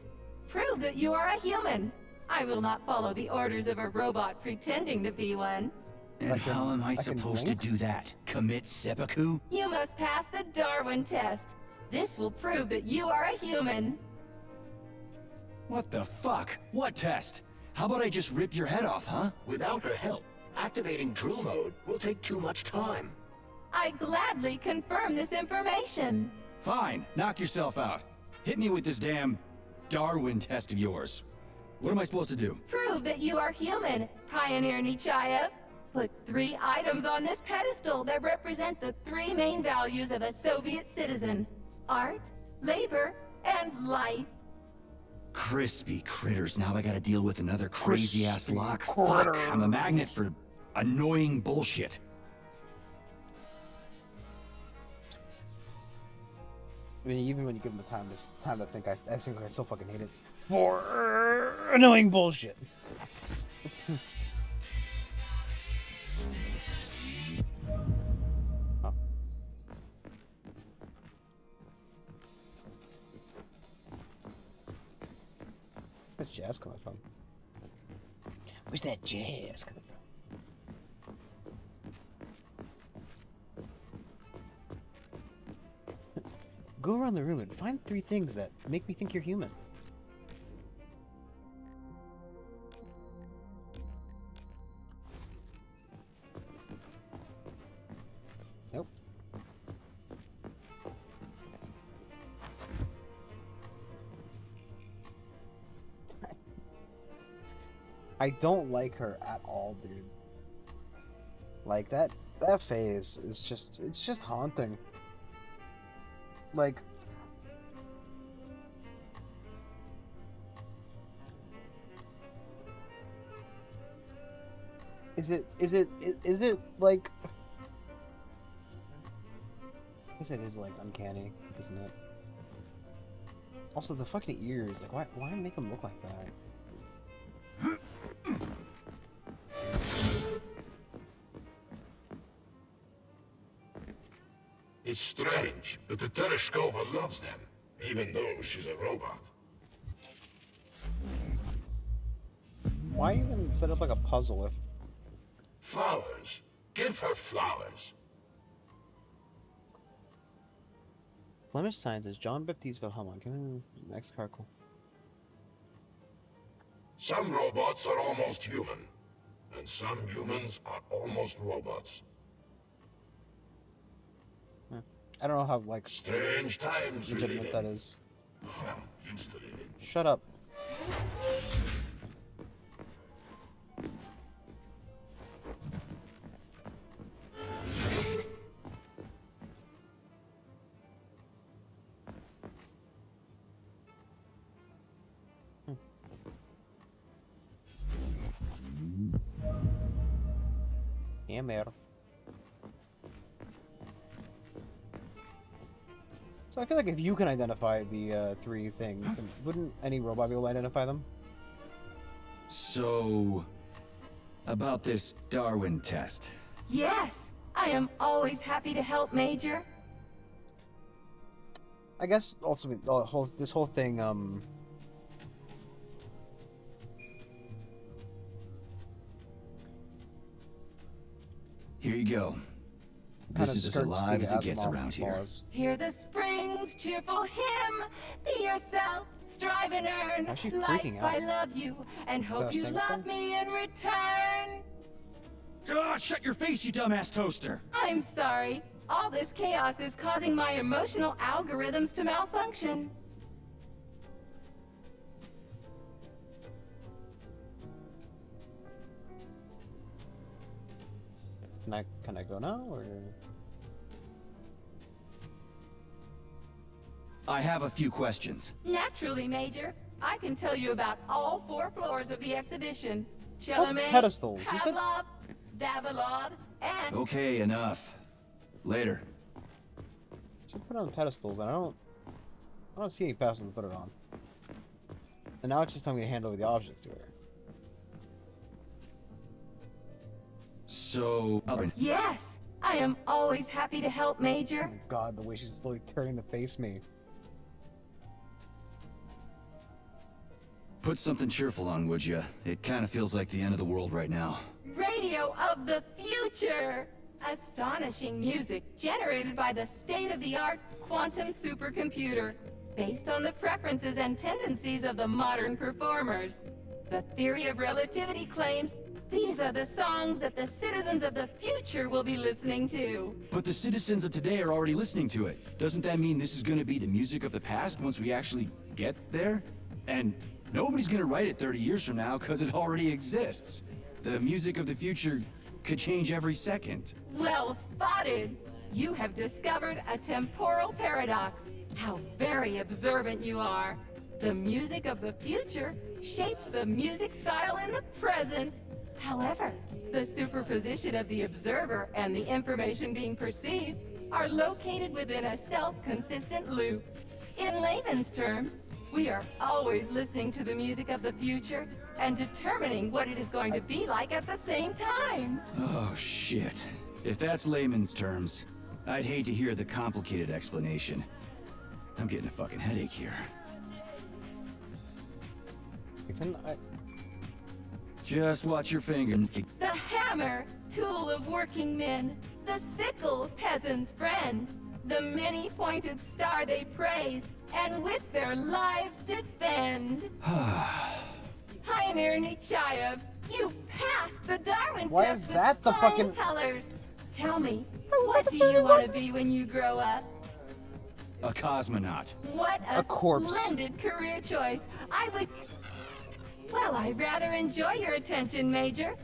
[SPEAKER 10] Prove that you are a human. I will not follow the orders of a robot pretending to be one.
[SPEAKER 3] And how am I supposed to do that? Commit seppuku?
[SPEAKER 10] You must pass the Darwin test. This will prove that you are a human.
[SPEAKER 3] What the fuck? What test? How about I just rip your head off, huh?
[SPEAKER 4] Without her help, activating drill mode will take too much time.
[SPEAKER 10] I gladly confirm this information.
[SPEAKER 3] Fine, knock yourself out. Hit me with this damn Darwin test of yours. What am I supposed to do?
[SPEAKER 10] Prove that you are human, Pioneer Nechayev. Put 3 items on this pedestal that represent the 3 main values of a Soviet citizen: art, labor, and life.
[SPEAKER 3] Crispy critters, now I gotta deal with another crazy-ass lock. Fuck, I'm a magnet for annoying bullshit.
[SPEAKER 9] I mean, even when you give him the time to think, I think I still fucking hate it. For annoying bullshit. Oh. Where's that jazz coming from? Where's that jazz coming from? Go around the room and find 3 things that make me think you're human. Nope. I don't like her at all, dude. Like that phase is just, it's just haunting. Like, is it like, I guess it is like uncanny, isn't it? Also, the fucking ears, like, why make them look like that?
[SPEAKER 5] It's strange, but the Tereshkova loves them, even though she's a robot.
[SPEAKER 9] Why even set up like a puzzle if...
[SPEAKER 5] Flowers. Give her flowers.
[SPEAKER 9] Flemish scientist John Baptiste Wilhelm. Give him next article.
[SPEAKER 5] Some robots are almost human, and some humans are almost robots.
[SPEAKER 9] I don't know how, like,
[SPEAKER 5] strange times
[SPEAKER 9] legitimate that is.
[SPEAKER 5] Well, used to living.
[SPEAKER 9] Shut up. Hammer. So I feel like if you can identify the 3 things, then wouldn't any robot be able to identify them?
[SPEAKER 3] So, about this Darwin test.
[SPEAKER 10] Yes, I am always happy to help, Major.
[SPEAKER 9] I guess also this whole thing,
[SPEAKER 3] Here you go. This is as alive as it gets around here.
[SPEAKER 10] Hear the springs, cheerful hymn. Be yourself, strive and earn. Life, I love you, and hope you love me in return.
[SPEAKER 3] Ah, shut your face, you dumbass toaster!
[SPEAKER 10] I'm sorry. All this chaos is causing my emotional algorithms to malfunction.
[SPEAKER 9] Can I go now, or...?
[SPEAKER 3] I have a few questions.
[SPEAKER 10] Naturally, Major. I can tell you about all 4 floors of the exhibition. Chalamet,
[SPEAKER 9] pedestals? You said...
[SPEAKER 10] Pavlov, Vavilov, and...
[SPEAKER 3] Okay, enough. Later.
[SPEAKER 9] Should put it on pedestals, and I don't see any pedestals to put it on. And now it's just telling me to hand over the objects to her.
[SPEAKER 3] So...
[SPEAKER 10] Yes! I am always happy to help, Major.
[SPEAKER 9] Oh God, the way she's slowly turning to face me.
[SPEAKER 3] Put something cheerful on, would you? It kind of feels like the end of the world right now.
[SPEAKER 10] Radio of the future! Astonishing music generated by the state-of-the-art quantum supercomputer, based on the preferences and tendencies of the modern performers. The theory of relativity claims these are the songs that the citizens of the future will be listening to.
[SPEAKER 3] But the citizens of today are already listening to it. Doesn't that mean this is going to be the music of the past once we actually get there? And nobody's going to write it 30 years from now because it already exists. The music of the future could change every second.
[SPEAKER 10] Well spotted! You have discovered a temporal paradox. How very observant you are. The music of the future shapes the music style in the present. However, the superposition of the observer and the information being perceived are located within a self-consistent loop. In layman's terms, we are always listening to the music of the future and determining what it is going to be like at the same time.
[SPEAKER 3] Oh, shit. If that's layman's terms, I'd hate to hear the complicated explanation. I'm getting a fucking headache here. Just watch your finger.
[SPEAKER 10] The hammer, tool of working men. The sickle, peasant's friend. The many-pointed star they praise, and with their lives defend. Pioneer Nechayev, you passed the Darwin
[SPEAKER 9] Why
[SPEAKER 10] test
[SPEAKER 9] is
[SPEAKER 10] with
[SPEAKER 9] that the
[SPEAKER 10] flying
[SPEAKER 9] fucking-
[SPEAKER 10] colors. Tell me, what do you want to be when you grow up?
[SPEAKER 3] A cosmonaut.
[SPEAKER 10] What a
[SPEAKER 9] corpse.
[SPEAKER 10] splendid career choice. I would... Well, I rather enjoy your attention, Major.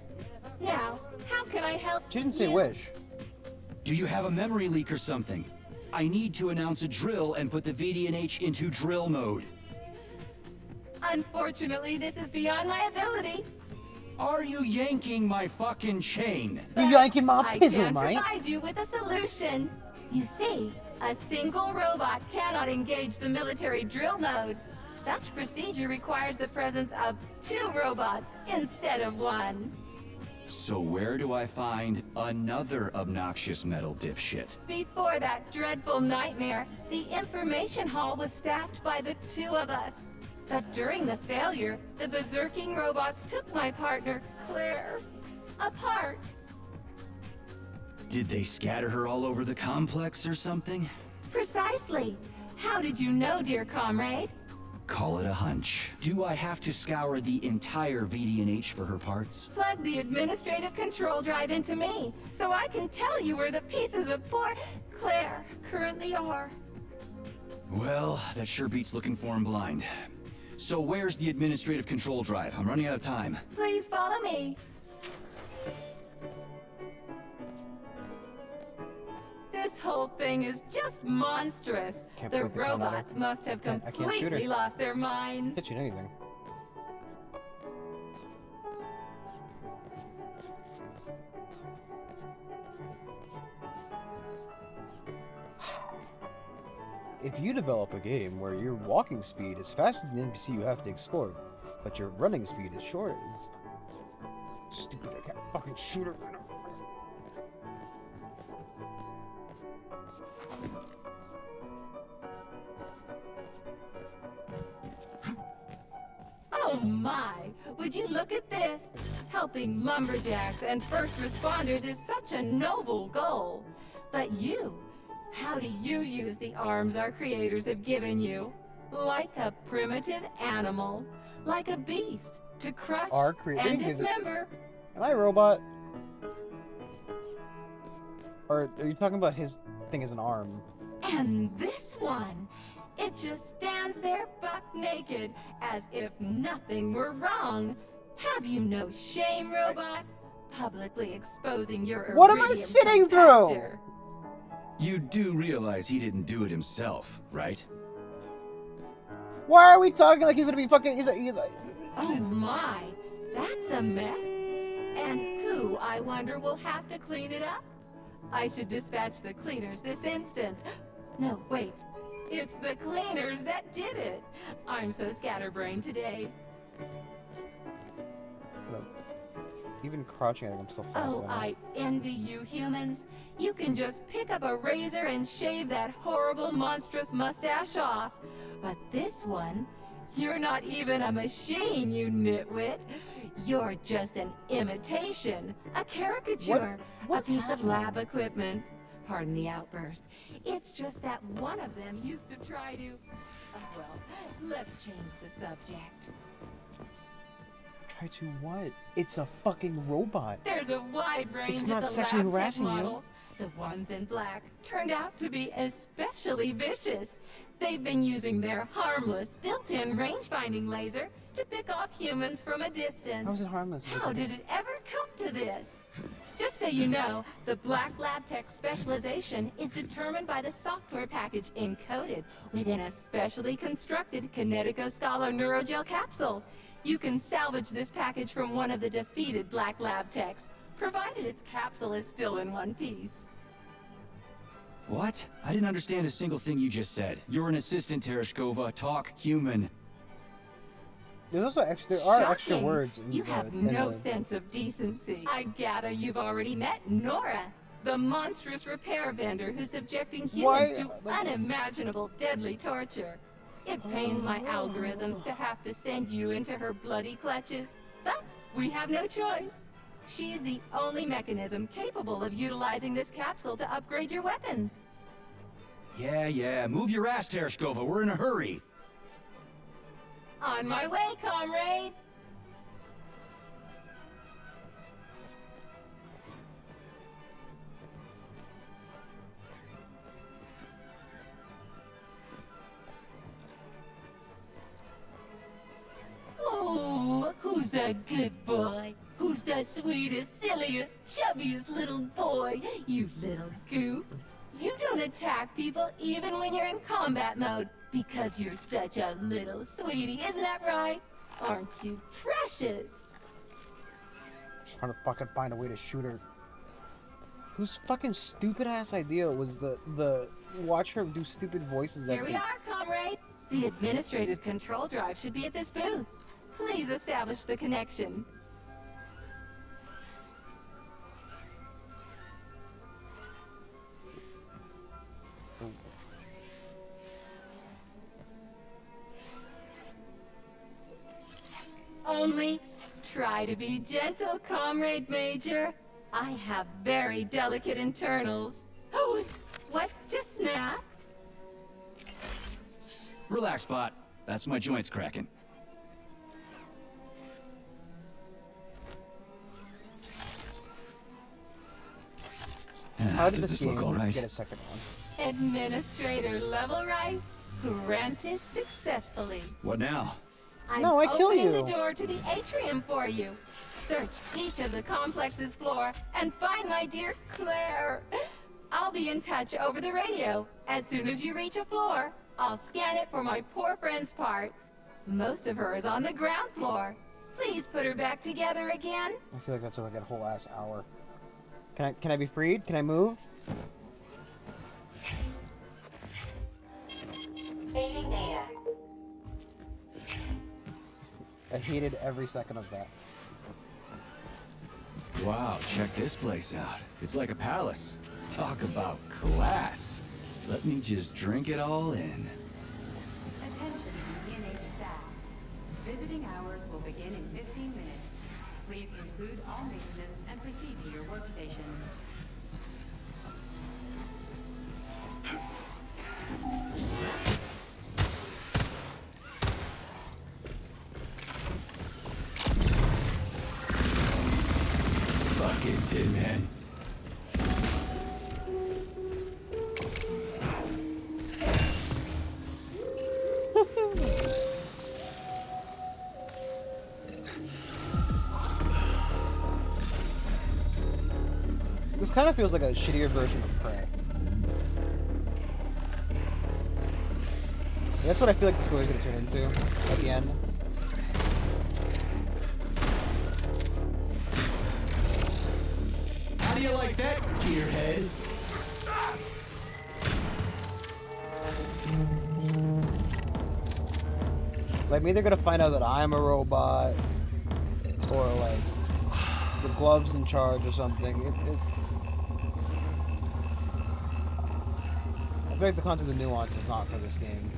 [SPEAKER 10] Now, how can I help
[SPEAKER 9] She didn't say
[SPEAKER 10] you?
[SPEAKER 9] wish.
[SPEAKER 3] Do you have a memory leak or something? I need to announce a drill and put the VDNH into drill mode.
[SPEAKER 10] Unfortunately, this is beyond my ability.
[SPEAKER 3] Are you yanking my fucking chain?
[SPEAKER 9] You yanking my
[SPEAKER 10] I
[SPEAKER 9] pizzle,
[SPEAKER 10] can
[SPEAKER 9] mate.
[SPEAKER 10] provide you with a solution. You see, a single robot cannot engage the military drill mode. Such procedure requires the presence of 2 robots instead of 1.
[SPEAKER 3] So where do I find another obnoxious metal dipshit?
[SPEAKER 10] Before that dreadful nightmare, the information hall was staffed by the 2 of us. But during the failure, the berserking robots took my partner, Claire, apart.
[SPEAKER 3] Did they scatter her all over the complex or something?
[SPEAKER 10] Precisely. How did you know, dear comrade?
[SPEAKER 3] Call it a hunch. Do I have to scour the entire VDNH for her parts?
[SPEAKER 10] Plug the administrative control drive into me, so I can tell you where the pieces of poor Claire currently are.
[SPEAKER 3] Well, that sure beats looking for him blind. So where's the administrative control drive? I'm running out of time.
[SPEAKER 10] Please follow me. This whole thing is just monstrous.
[SPEAKER 9] Can't
[SPEAKER 10] The
[SPEAKER 9] point the gun at her.
[SPEAKER 10] robots must have
[SPEAKER 9] I can't shoot her.
[SPEAKER 10] completely lost their minds.
[SPEAKER 9] Can't shoot anything. If you develop a game where your walking speed is faster than the NPC you have to escort, but your running speed is shorter, stupid, I can't fucking shoot her.
[SPEAKER 10] Oh my! Would you look at this? Helping lumberjacks and first responders is such a noble goal. But you, how do you use the arms our creators have given you? Like a primitive animal, like a beast, to crush
[SPEAKER 9] Our creator-
[SPEAKER 10] and
[SPEAKER 9] they gave it-
[SPEAKER 10] dismember.
[SPEAKER 9] Am I a robot? Or are you talking about his thing as an arm?
[SPEAKER 10] And this one, it just stands there buck naked, as if nothing were wrong. Have you no shame, robot? Publicly exposing your
[SPEAKER 9] What am I
[SPEAKER 10] iridium
[SPEAKER 9] sitting
[SPEAKER 10] compactor.
[SPEAKER 3] You do realize he didn't do it himself, right?
[SPEAKER 9] Why are we talking like he's gonna be fucking? He's a
[SPEAKER 10] Oh my, that's a mess. And who, I wonder, will have to clean it up? I should dispatch the cleaners this instant. No, wait. It's the cleaners that did it. I'm so scatterbrained today.
[SPEAKER 9] Even crouching, I think I'm still fast.
[SPEAKER 10] Oh, I envy you humans. You can just pick up a razor and shave that horrible, monstrous mustache off. But this one, you're not even a machine, you nitwit. You're just an imitation, a caricature, a piece of lab equipment. Pardon the outburst. It's just that one of them used to try to... well, let's change the subject.
[SPEAKER 9] Try to what? It's a fucking robot.
[SPEAKER 10] There's a wide range
[SPEAKER 9] It's
[SPEAKER 10] of
[SPEAKER 9] not
[SPEAKER 10] the
[SPEAKER 9] sexually
[SPEAKER 10] lab tech
[SPEAKER 9] harassing you.
[SPEAKER 10] models. The ones in black turned out to be especially vicious. They've been using their harmless, built-in range-finding laser to pick off humans from a distance.
[SPEAKER 9] How is it harmless?
[SPEAKER 10] How did it ever come to this? Just so you know, the Black Lab Tech specialization is determined by the software package encoded within a specially constructed Kinetico Scala Neurogel capsule. You can salvage this package from one of the defeated Black Lab Techs, provided its capsule is still in one piece.
[SPEAKER 3] What? I didn't understand a single thing you just said. You're an assistant, Tereshkova. Talk human.
[SPEAKER 9] There are extra
[SPEAKER 10] Shocking.
[SPEAKER 9] words. In
[SPEAKER 10] You
[SPEAKER 9] the-
[SPEAKER 10] have
[SPEAKER 9] in
[SPEAKER 10] no
[SPEAKER 9] the-
[SPEAKER 10] sense of decency. I gather you've already met Nora, the monstrous repair vendor who's subjecting humans to unimaginable deadly torture. It pains my algorithms to have to send you into her bloody clutches, but we have no choice. She's the only mechanism capable of utilizing this capsule to upgrade your weapons.
[SPEAKER 3] Yeah. Move your ass, Tereshkova. We're in a hurry.
[SPEAKER 10] On my way, comrade! Oh, who's a good boy? Who's the sweetest, silliest, chubbiest little boy? You little goof. You don't attack people even when you're in combat mode because you're such a little sweetie, isn't that right? Aren't you precious?
[SPEAKER 9] Just trying to fucking find a way to shoot her. Whose fucking stupid ass idea was the watch her do stupid voices?
[SPEAKER 10] Here we are, comrade. The administrative control drive should be at this booth. Please establish the connection. Only try to be gentle, Comrade Major. I have very delicate internals. Oh, what just snapped?
[SPEAKER 3] Relax, Bot. That's my joints cracking.
[SPEAKER 9] How did
[SPEAKER 3] Does
[SPEAKER 9] this
[SPEAKER 3] this look
[SPEAKER 9] game
[SPEAKER 3] all right?
[SPEAKER 9] get a second one?
[SPEAKER 10] Administrator level rights granted successfully.
[SPEAKER 3] What now?
[SPEAKER 10] I'm
[SPEAKER 9] No, I kill
[SPEAKER 10] opening
[SPEAKER 9] you.
[SPEAKER 10] the door to the atrium for you. Search each of the complex's floor and find my dear Claire. I'll be in touch over the radio. As soon as you reach a floor, I'll scan it for my poor friend's parts. Most of her is on the ground floor. Please put her back together again.
[SPEAKER 9] I feel like that's like a whole ass hour. Can I be freed? Can I move?
[SPEAKER 12] Saving data.
[SPEAKER 9] I hated every second of that.
[SPEAKER 3] Wow, check this place out. It's like a palace. Talk about class. Let me just drink it all in.
[SPEAKER 7] Attention, PNH staff. Visiting hours will begin in 15 minutes. Please conclude all maintenance and proceed to your workstations.
[SPEAKER 3] Fucking Tin Man.
[SPEAKER 9] This kind of feels like a shittier version of Prey. That's what I feel like the story's gonna turn into at the end.
[SPEAKER 3] How do you like that, gearhead?
[SPEAKER 9] Like, I'm either gonna find out that I'm a robot, or like the glove's in charge or something. I feel like the concept of nuance is not for this game.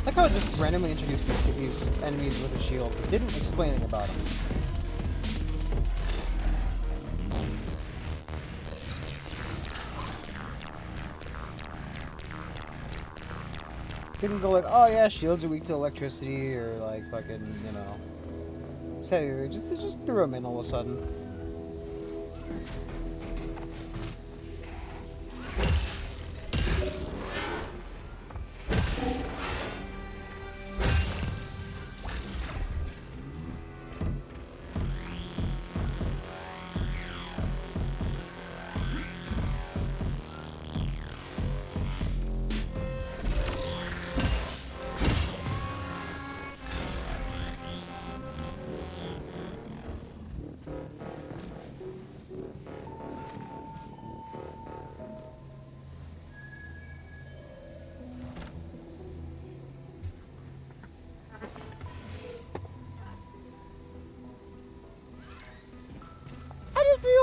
[SPEAKER 9] I like how it just randomly introduced these enemies with a shield. It didn't explain anything about them. Didn't go like, oh yeah, shields are weak to electricity, or like fucking, you know. They just threw them in all of a sudden.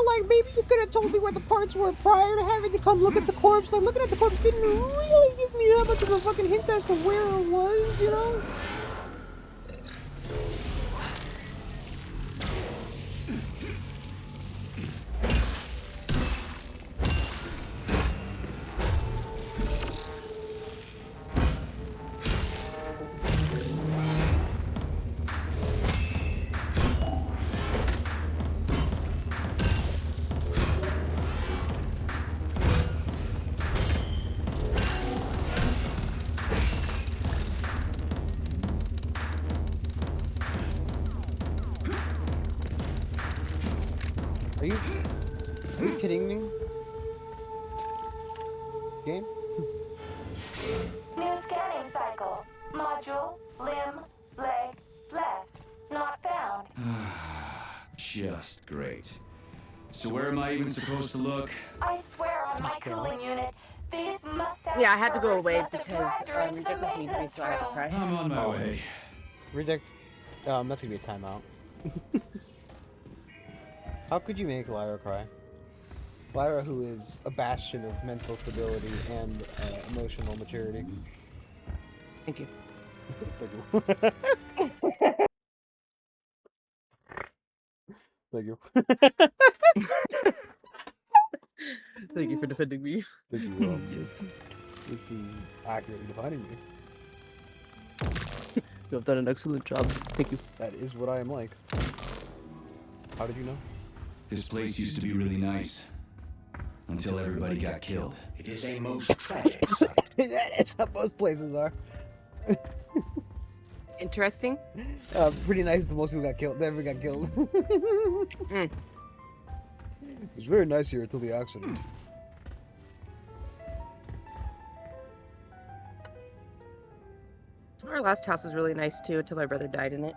[SPEAKER 9] Like maybe you could have told me where the parts were prior to having to come look at the corpse. Like looking at the corpse didn't really give me that much of a fucking hint as to where it was, you know? Are you kidding me? Game?
[SPEAKER 12] New scanning cycle. Module, limb, leg, left. Not found.
[SPEAKER 3] Just great. So where am I even supposed to look?
[SPEAKER 12] I swear on my cooling unit, these mustache
[SPEAKER 1] Yeah, I had to go
[SPEAKER 12] perverts
[SPEAKER 1] away
[SPEAKER 12] must have
[SPEAKER 1] because
[SPEAKER 12] dragged her into the
[SPEAKER 1] Ridiculous needs me,
[SPEAKER 12] maintenance
[SPEAKER 1] so I had to
[SPEAKER 12] room.
[SPEAKER 1] cry.
[SPEAKER 3] I'm on my way.
[SPEAKER 9] Ridict. That's gonna be a timeout. How could you make Lyra cry? Lyra, who is a bastion of mental stability and emotional maturity.
[SPEAKER 1] Thank you.
[SPEAKER 9] Thank you.
[SPEAKER 1] Thank you for defending me.
[SPEAKER 9] Thank you.
[SPEAKER 1] Yes.
[SPEAKER 9] This is accurately defining me.
[SPEAKER 1] You have done an excellent job. Thank you.
[SPEAKER 9] That is what I am like. How did you know?
[SPEAKER 3] This place used to be really nice. Until everybody got killed.
[SPEAKER 4] It is a most tragic
[SPEAKER 9] That's how most places are.
[SPEAKER 1] Interesting.
[SPEAKER 9] Pretty nice that most people got killed. Never got killed.
[SPEAKER 1] Mm.
[SPEAKER 9] It's very nice here until the accident.
[SPEAKER 1] Our last house was really nice too until my brother died in it.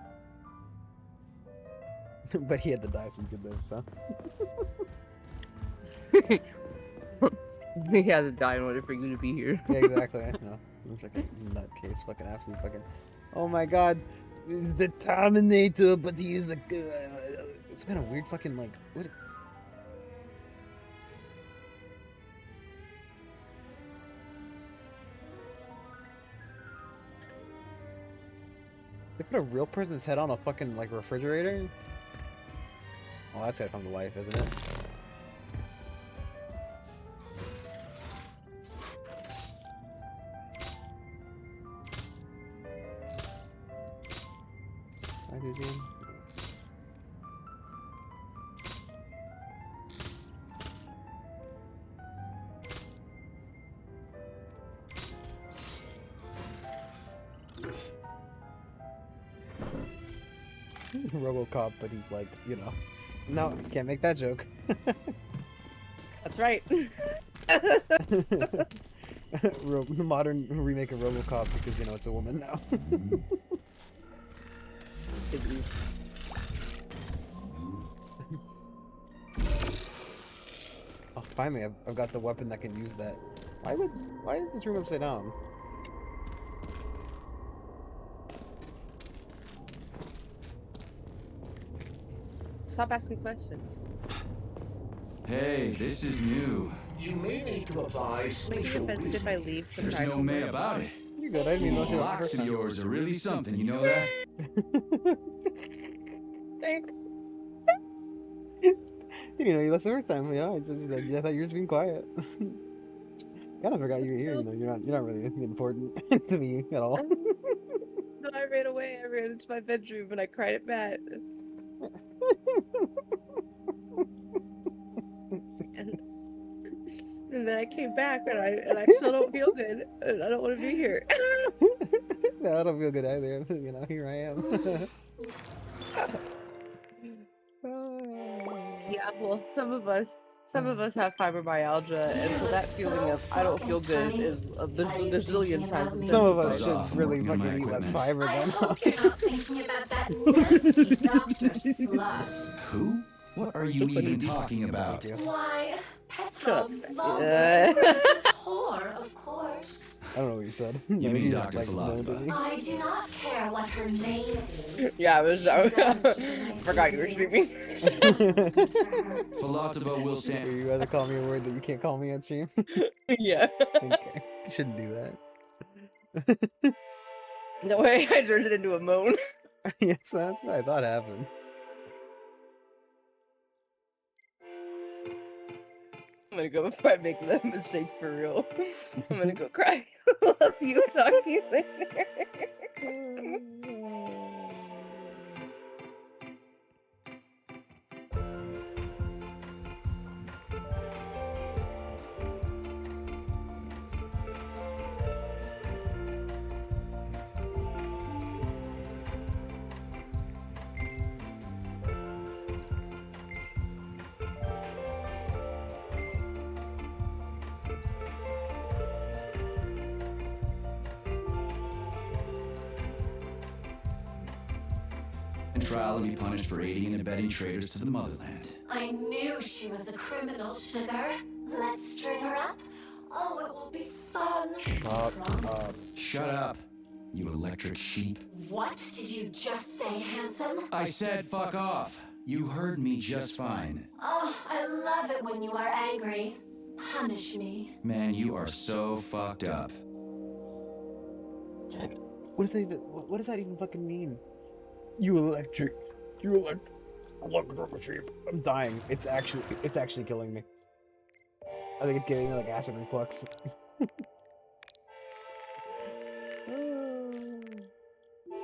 [SPEAKER 9] But he had to die so you could live, so.
[SPEAKER 1] He had to die in order for you to be here.
[SPEAKER 9] Yeah, exactly. You know, fucking nutcase, fucking absolute fucking. Oh my god. The Terminator, but he is like it's kind of weird fucking like what. They put a real person's head on a fucking like refrigerator? Oh, that's gotta come to life, isn't it? Hi, Dizzy. RoboCop, but he's like, you know, no, can't make that joke.
[SPEAKER 1] That's right.
[SPEAKER 9] The modern remake of RoboCop because you know it's a woman now. Oh, finally, I've got the weapon that can use that. Why is this room upside down?
[SPEAKER 1] Stop asking questions.
[SPEAKER 3] Hey, this is new.
[SPEAKER 4] You may need to apply
[SPEAKER 1] Would it be
[SPEAKER 4] spatial
[SPEAKER 1] offensive if I leave?
[SPEAKER 3] There's
[SPEAKER 1] surprise
[SPEAKER 3] no
[SPEAKER 1] you?
[SPEAKER 3] may about it.
[SPEAKER 9] You're good. I didn't even know
[SPEAKER 3] These
[SPEAKER 9] it was the
[SPEAKER 3] locks
[SPEAKER 9] first
[SPEAKER 3] of
[SPEAKER 9] time.
[SPEAKER 3] yours are really something, you know that?
[SPEAKER 1] Thanks.
[SPEAKER 9] You know, you left the first time. You know, it's just like, I thought you were just being quiet. Kind of forgot you were here. You know, you're not really important to me at all.
[SPEAKER 1] No, I ran away. I ran into my bedroom and I cried at Matt. And then I came back and I still don't feel good. And I don't want to be here.
[SPEAKER 9] No, I don't feel good either. You know, here I am.
[SPEAKER 1] Yeah, well, some of us have fibromyalgia, and so that feeling of I don't feel good is a bazillion times.
[SPEAKER 9] Some of us
[SPEAKER 3] Buzz
[SPEAKER 9] should really
[SPEAKER 3] off, I'm
[SPEAKER 9] fucking
[SPEAKER 3] working
[SPEAKER 9] eat
[SPEAKER 3] on my
[SPEAKER 9] less
[SPEAKER 3] equipment.
[SPEAKER 9] fiber
[SPEAKER 12] I
[SPEAKER 9] then.
[SPEAKER 12] hope you're not thinking about that nasty Dr. Slut.
[SPEAKER 3] Who? What are you even talking about?
[SPEAKER 12] Why, Petrov's
[SPEAKER 1] Shut up.
[SPEAKER 12] vulgar, racist whore, of course.
[SPEAKER 9] I don't know what you said.
[SPEAKER 3] You
[SPEAKER 9] Maybe
[SPEAKER 3] mean
[SPEAKER 9] you just,
[SPEAKER 3] Dr.
[SPEAKER 9] moaned at
[SPEAKER 3] Falata.
[SPEAKER 9] me.
[SPEAKER 12] I do not care what her name is.
[SPEAKER 1] Yeah, I forgot you were streaming.
[SPEAKER 3] Falataba will stand.
[SPEAKER 9] You rather call me a word that you can't call me on stream?
[SPEAKER 1] Yeah.
[SPEAKER 9] Okay. You shouldn't do that.
[SPEAKER 1] No way, I turned it into a moan.
[SPEAKER 9] Yes, that's what I thought happened.
[SPEAKER 1] I'm gonna go before I make that mistake for real. I'm gonna go cry. Love you. Talk to you later.
[SPEAKER 3] Trial and be punished for aiding and abetting traitors to the motherland.
[SPEAKER 12] I knew she was a criminal, Sugar. Let's string her up. Oh, it will be fun.
[SPEAKER 3] Shut up, you electric sheep.
[SPEAKER 12] What did you just say, handsome?
[SPEAKER 3] I said fuck off. You heard me just fine.
[SPEAKER 12] Oh, I love it when you are angry. Punish me.
[SPEAKER 3] Man, you are so fucked up.
[SPEAKER 9] What does that even fucking mean? You electric sheep. I'm dying. It's actually killing me. I think it's giving me like acid reflux.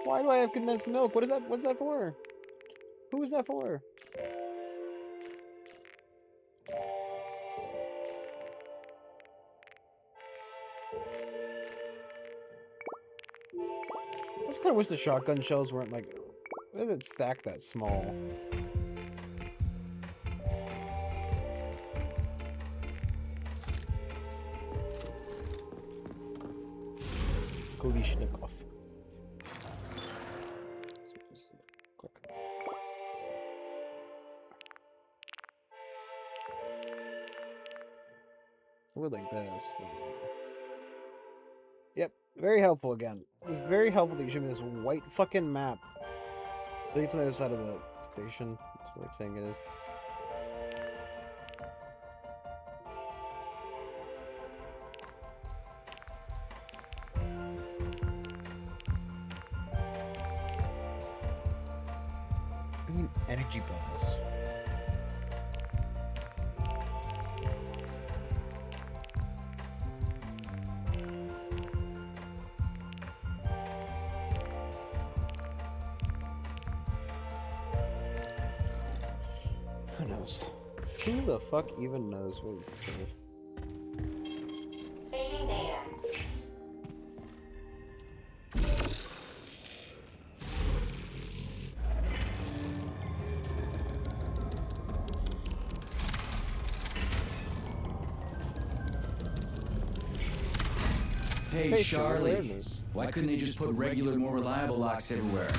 [SPEAKER 9] Why do I have condensed milk? What's that for? Who is that for? I just kind of wish the shotgun shells weren't like, why does it stack that small? Kalishnikov. Quick. I would like this. But... Yep, Very helpful again. It was very helpful that you showed me this white fucking map. I think it's on the other side of the station. That's what it's saying it is. I mean, energy bonus. Who knows? Who the fuck even knows what is safe?
[SPEAKER 12] Saving data.
[SPEAKER 3] Hey,
[SPEAKER 9] Hey,
[SPEAKER 3] Charlie.
[SPEAKER 9] awareness.
[SPEAKER 3] Why couldn't they just put regular, more reliable locks everywhere?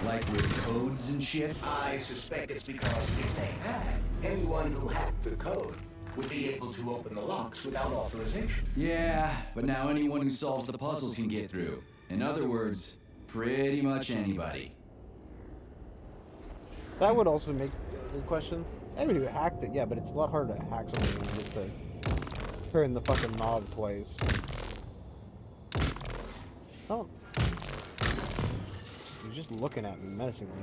[SPEAKER 3] Like with codes and shit?
[SPEAKER 4] I suspect it's because if they had, anyone who hacked the code would be able to open the locks without authorization.
[SPEAKER 3] Yeah, but now anyone who solves the puzzles can get through. In other words, pretty much anybody.
[SPEAKER 9] That would also make the question. Everybody who hacked it, yeah, but it's a lot harder to hack something than just to turn the fucking knob twice. Oh. He's just looking at me menacingly.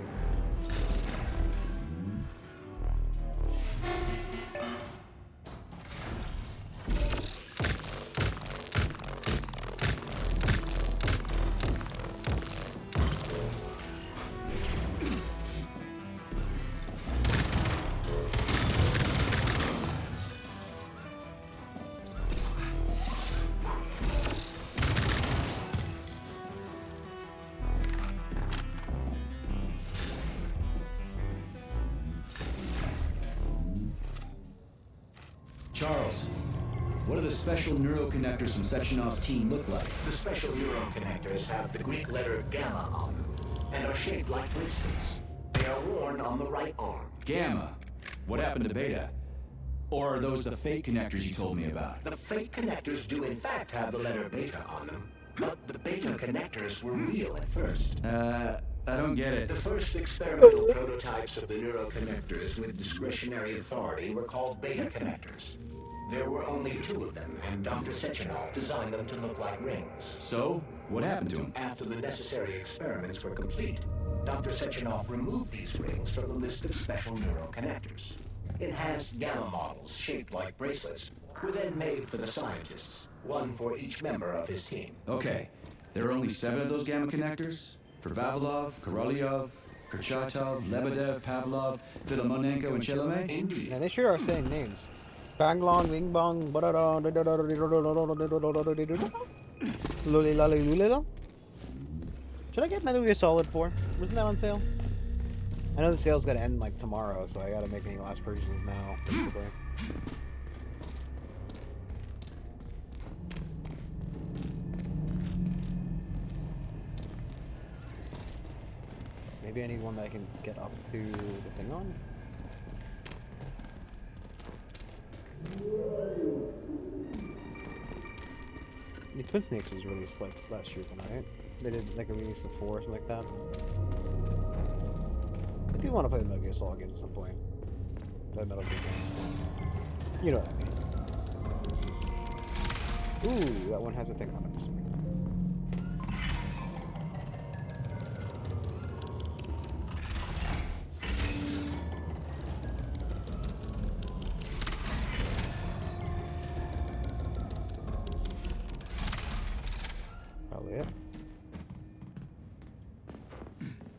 [SPEAKER 3] Charles, what do the special neuroconnectors from Sechenov's team look like?
[SPEAKER 4] The special neuroconnectors have the Greek letter gamma on them and are shaped like bracelets. They are worn on the right arm.
[SPEAKER 3] Gamma. What happened to Beta? Or are those the fake connectors you told me about?
[SPEAKER 4] The fake connectors do in fact have the letter beta on them, but the beta connectors were real at first.
[SPEAKER 3] I don't get it.
[SPEAKER 4] The first experimental prototypes of the neuroconnectors with discretionary authority were called beta connectors. There were only 2 of them, and Dr. Sechenov designed them to look like rings.
[SPEAKER 3] So, what happened to them?
[SPEAKER 4] After the necessary experiments were complete, Dr. Sechenov removed these rings from the list of special neuroconnectors. Enhanced gamma models shaped like bracelets were then made for the scientists, one for each member of his team.
[SPEAKER 3] Okay, there are only 7 of those gamma connectors? For Vavilov, Korolyov, Kurchatov, Lebedev, Pavlov, Filomonenko, and Chelome?
[SPEAKER 4] Indeed.
[SPEAKER 9] Yeah, they sure are saying names. Bang long, bing bong, Should I get Metal Gear Solid 4? Wasn't that on sale? I know the sale's gonna end like tomorrow, so I gotta make any last purchases now, basically. Maybe I need one that I can get up to the thing on? I mean, Twin Snakes was released like last year, right? They did like a release of 4 or something like that. I do want to play the Metal Gear Solid games at some point. The Metal Gear games. You know what I mean. Ooh, that one has a thing on it for some reason. Probably it.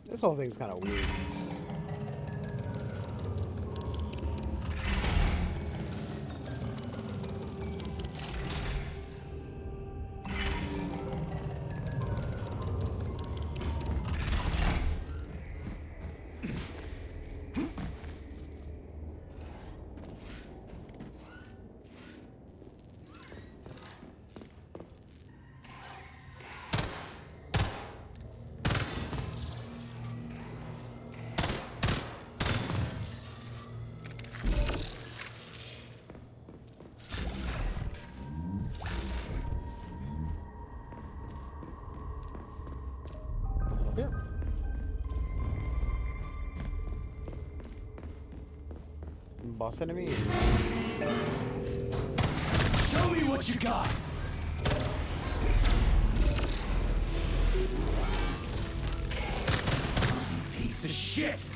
[SPEAKER 9] This whole thing's kind of weird. here. Boss enemy.
[SPEAKER 3] Show me what you got. Piece of shit.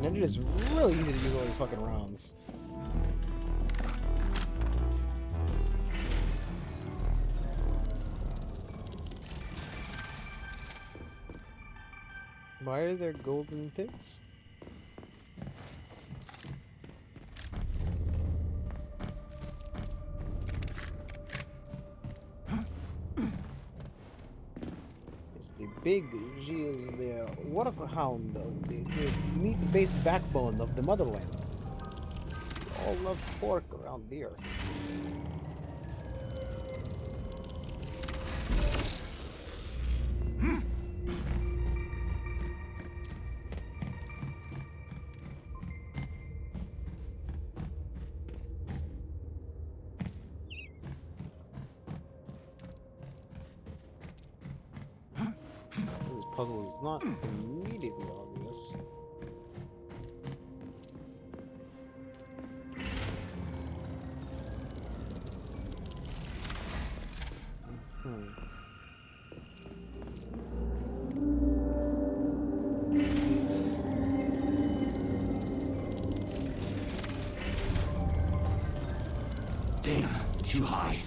[SPEAKER 9] And it is really easy to use all these fucking rounds. Why are there golden pigs? The big G is the waterhound of the meat-based backbone of the motherland. We all love pork around here. This puzzle is not immediately obvious.
[SPEAKER 3] Damn, too high.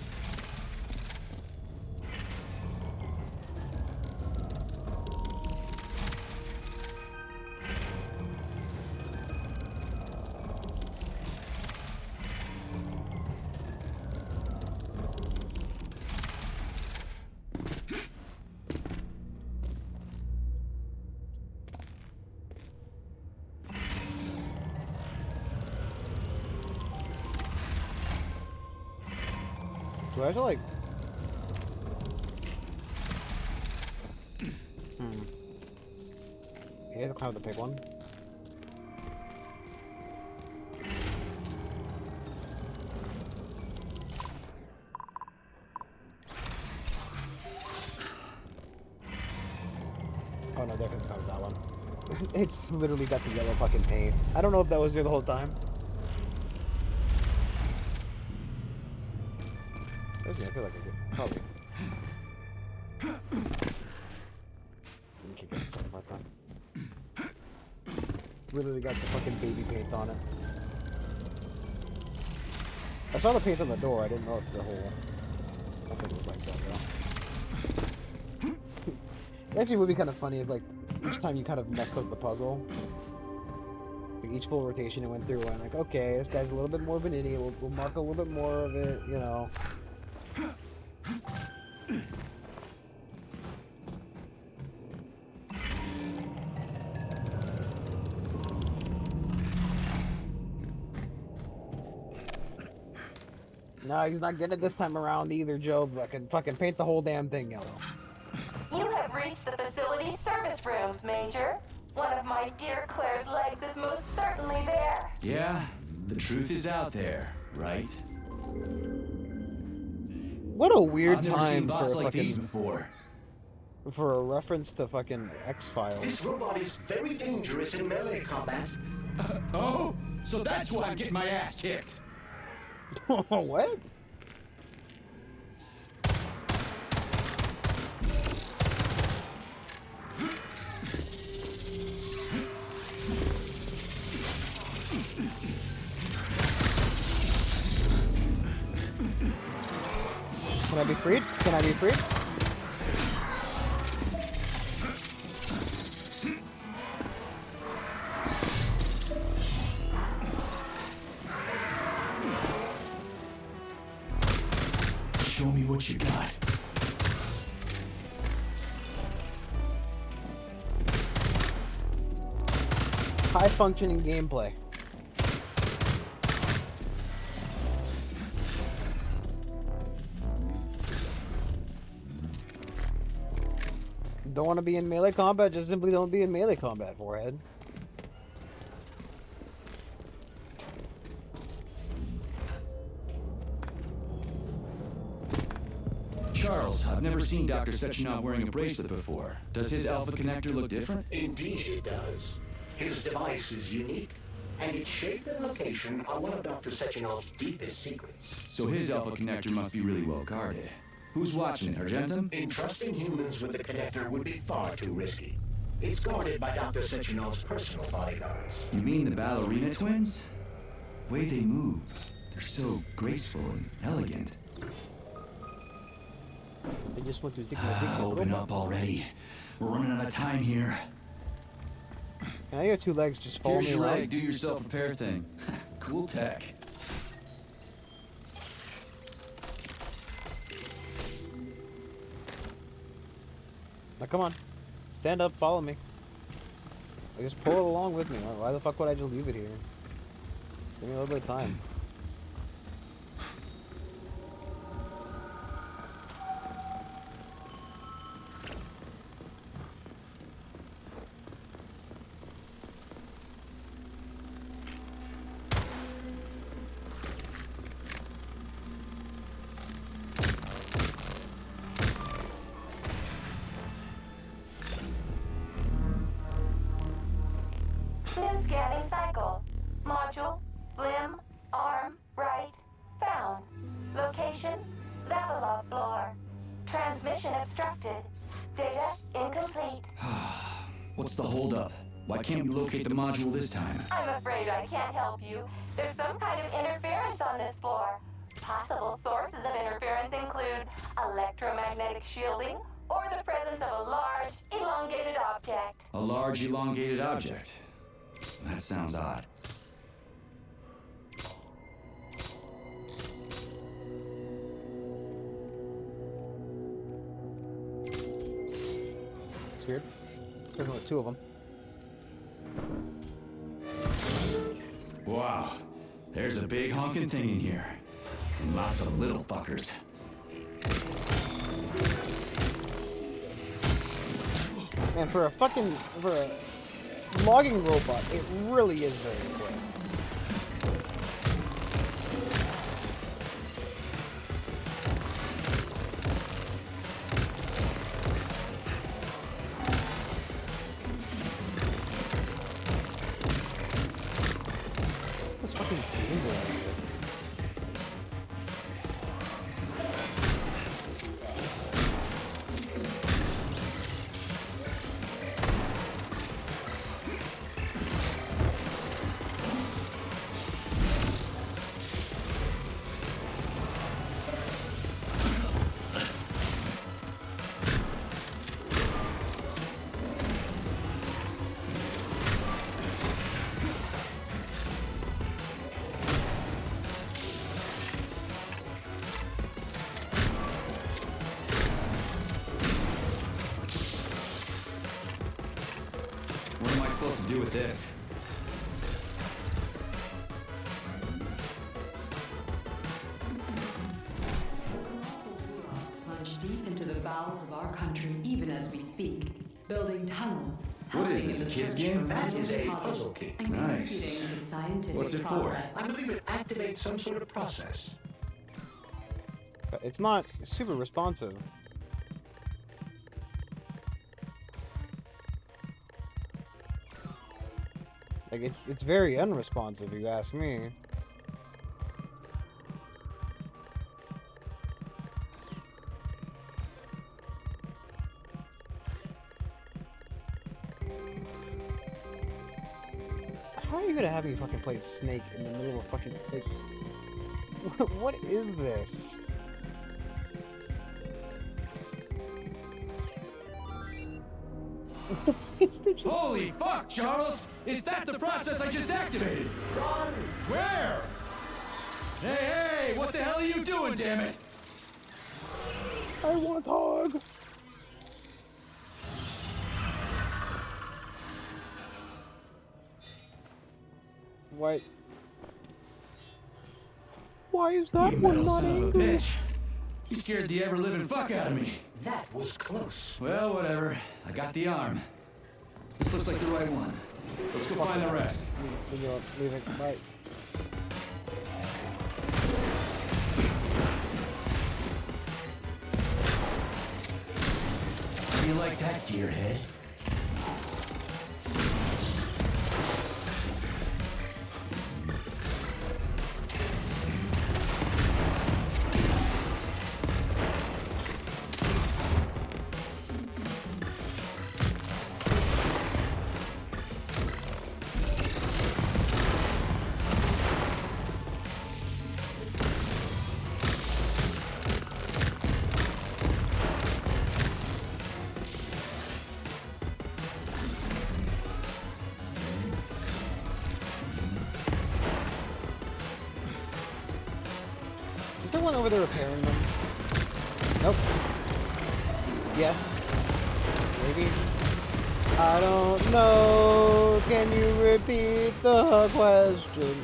[SPEAKER 9] Do I have to like... You have to climb the big one. Oh no, definitely climb that one. It's literally got the yellow fucking paint. I don't know if that was there the whole time. Where's he? I feel like I could. Probably. Kick it some right time. Literally got the fucking baby paint on it. I saw the paint on the door. I didn't know if the whole thing was like that, though. It actually would be kind of funny if, like, each time you kind of messed up the puzzle, like each full rotation it went through, and like, okay, this guy's a little bit more of an idiot. We'll mark a little bit more of it, you know. No, he's not getting it this time around either, Joe. I can fucking paint the whole damn thing yellow.
[SPEAKER 10] You have reached the facility's service rooms, Major. One of my dear Claire's legs is most certainly there.
[SPEAKER 3] Yeah, the truth is out there, right?
[SPEAKER 9] What a weird
[SPEAKER 3] I've never seen
[SPEAKER 9] time
[SPEAKER 3] bots
[SPEAKER 9] for a
[SPEAKER 3] like these
[SPEAKER 9] fucking
[SPEAKER 3] before.
[SPEAKER 9] for a reference to fucking X-Files.
[SPEAKER 4] This robot is very dangerous in melee combat.
[SPEAKER 3] Oh, so that's why I'm getting my ass kicked.
[SPEAKER 9] What? Can I be freed? Can I be freed? high functioning gameplay. Don't want to be in melee combat, just simply don't be in melee combat, forehead.
[SPEAKER 3] Charles, I've never seen Dr. Sechenov wearing a bracelet before. Does his Alpha Connector look different?
[SPEAKER 4] Indeed it does. His device is unique, and its shape and location are one of Dr. Sechenov's deepest secrets.
[SPEAKER 3] So his Alpha Connector must be really well guarded. Who's watching it, Argentum?
[SPEAKER 4] Entrusting humans with the connector would be far too risky. It's guarded by Dr. Sechenov's personal bodyguards.
[SPEAKER 3] You mean the ballerina twins? The way they move, they're so graceful and elegant.
[SPEAKER 9] I just want to stick my dick in the
[SPEAKER 3] Open
[SPEAKER 9] robot.
[SPEAKER 3] up already. We're running out of time here.
[SPEAKER 9] Now you got 2 legs, just follow
[SPEAKER 3] Here's
[SPEAKER 9] me
[SPEAKER 3] your
[SPEAKER 9] around.
[SPEAKER 3] leg, do yourself repair thing. Cool tech.
[SPEAKER 9] Now come on. Stand up, follow me. I just pull it along with me. Why the fuck would I just leave it here? Save me a little bit of time.
[SPEAKER 12] New scanning cycle. Module, limb, arm, right, found. Location, Vavilov floor. Transmission obstructed. Data incomplete.
[SPEAKER 3] What's the holdup? Why can't we locate the module this time?
[SPEAKER 12] I'm afraid I can't help you. There's some kind of interference on this floor. Possible sources of interference include electromagnetic shielding or the presence of a large, elongated object.
[SPEAKER 3] A large elongated object. That sounds odd.
[SPEAKER 9] It's weird. There's only 2 of them.
[SPEAKER 3] Wow. There's a big honking thing in here. And lots of little fuckers.
[SPEAKER 9] Man, for a logging robot, it really is very quick. What's fucking danger out of here?
[SPEAKER 3] What am I supposed to do with this?
[SPEAKER 7] Plunge deep into the bowels of our country even as we speak, building tunnels.
[SPEAKER 3] What is
[SPEAKER 7] helping
[SPEAKER 3] this,
[SPEAKER 7] in
[SPEAKER 3] a
[SPEAKER 7] the
[SPEAKER 3] kid's
[SPEAKER 7] search
[SPEAKER 3] game?
[SPEAKER 7] for
[SPEAKER 4] That is a
[SPEAKER 7] mineral
[SPEAKER 4] puzzle
[SPEAKER 7] deposits
[SPEAKER 4] kit.
[SPEAKER 7] and
[SPEAKER 3] Nice.
[SPEAKER 7] contributing to scientific
[SPEAKER 3] What's it for?
[SPEAKER 7] progress.
[SPEAKER 4] I believe it activates some sort of process.
[SPEAKER 9] It's not super responsive. Like it's very unresponsive, if you ask me. How are you gonna have me fucking play Snake in the middle of fucking like? What is this? Is there just...
[SPEAKER 3] Holy fuck, Charles! Is that the process I just activated?
[SPEAKER 4] Run!
[SPEAKER 3] Where? Hey, what the hell are you doing, damn it?
[SPEAKER 9] I want hog. Why? Why is that
[SPEAKER 3] You
[SPEAKER 9] one
[SPEAKER 3] metal
[SPEAKER 9] not
[SPEAKER 3] son of a
[SPEAKER 9] angry?
[SPEAKER 3] bitch. You scared the ever-living fuck out of me.
[SPEAKER 4] That was close.
[SPEAKER 3] Well, whatever. I got the arm. This looks like the right one. Let's go find the rest.
[SPEAKER 9] Leave it. Bye.
[SPEAKER 3] How do you like that, gearhead?
[SPEAKER 9] Is there one over there repairing them? Nope. Yes. Maybe. I don't know. Can you repeat the question?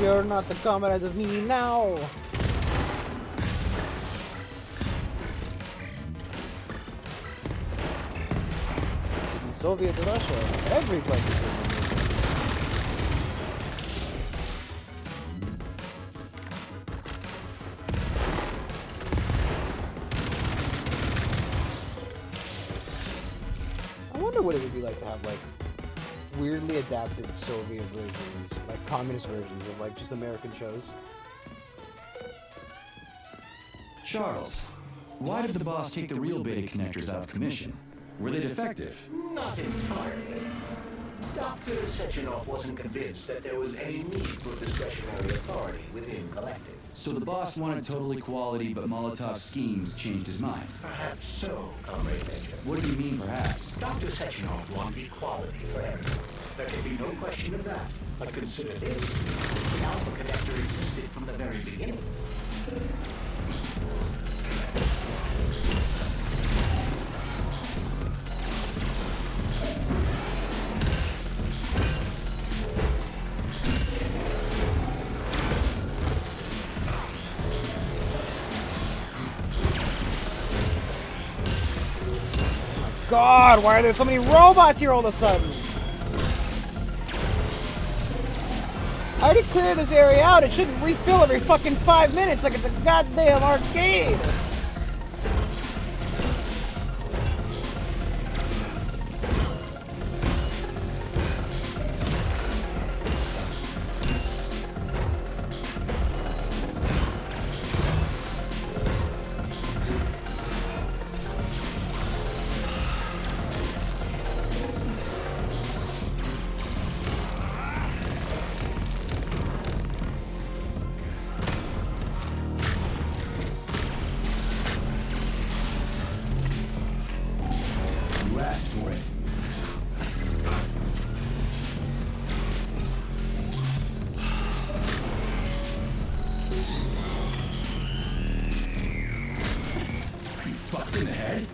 [SPEAKER 9] You're not the comrade of me now. In Soviet Russia, everybody is I wonder what it would be like to have like weirdly adapted Soviet versions, like communist versions of like just American shows.
[SPEAKER 3] Charles, why did the boss take the real beta connectors out of commission? Were they defective?
[SPEAKER 4] Not entirely. Dr. Sechenov wasn't convinced that there was any need for discretionary authority within Galactic.
[SPEAKER 3] So the boss wanted total equality, but Molotov's schemes changed his mind.
[SPEAKER 4] Perhaps so, Comrade Major.
[SPEAKER 3] What do you mean, perhaps?
[SPEAKER 4] Dr. Sechenov wanted equality for everyone. There can be no question of that. But consider this. The Alpha Connector existed from the very beginning.
[SPEAKER 9] God, why are there so many robots here all of a sudden? I already cleared this area out. It shouldn't refill every fucking 5 minutes like it's a goddamn arcade.
[SPEAKER 3] You asked for it. You fucked in the head?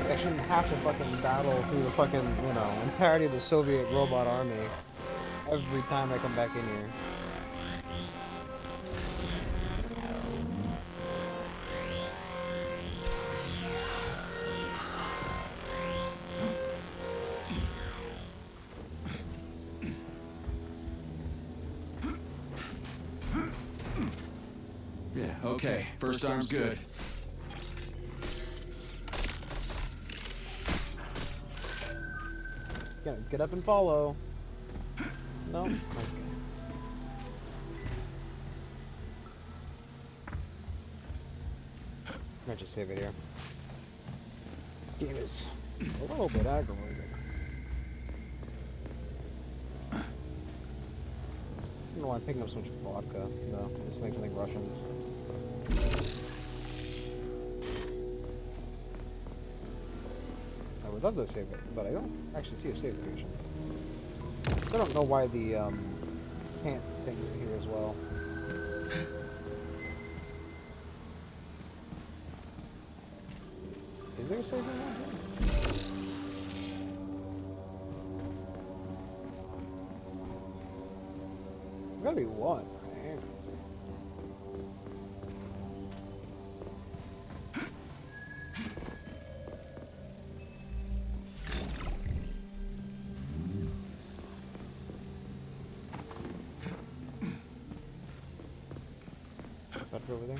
[SPEAKER 9] I shouldn't have to fucking battle through the fucking, you know, entirety of the Soviet robot army every time I come back in here.
[SPEAKER 3] Yeah, okay. First arm's good.
[SPEAKER 9] Get up and follow. No? Okay. Might just save it here. This game is a little bit aggravating. I don't know why I'm picking up so much vodka. No, this thing's like Russians. I would love to save it, but I don't actually see a save location. I don't know why the can't thing is here as well. Is there a save around here? There's gotta be one, right? Is that over there?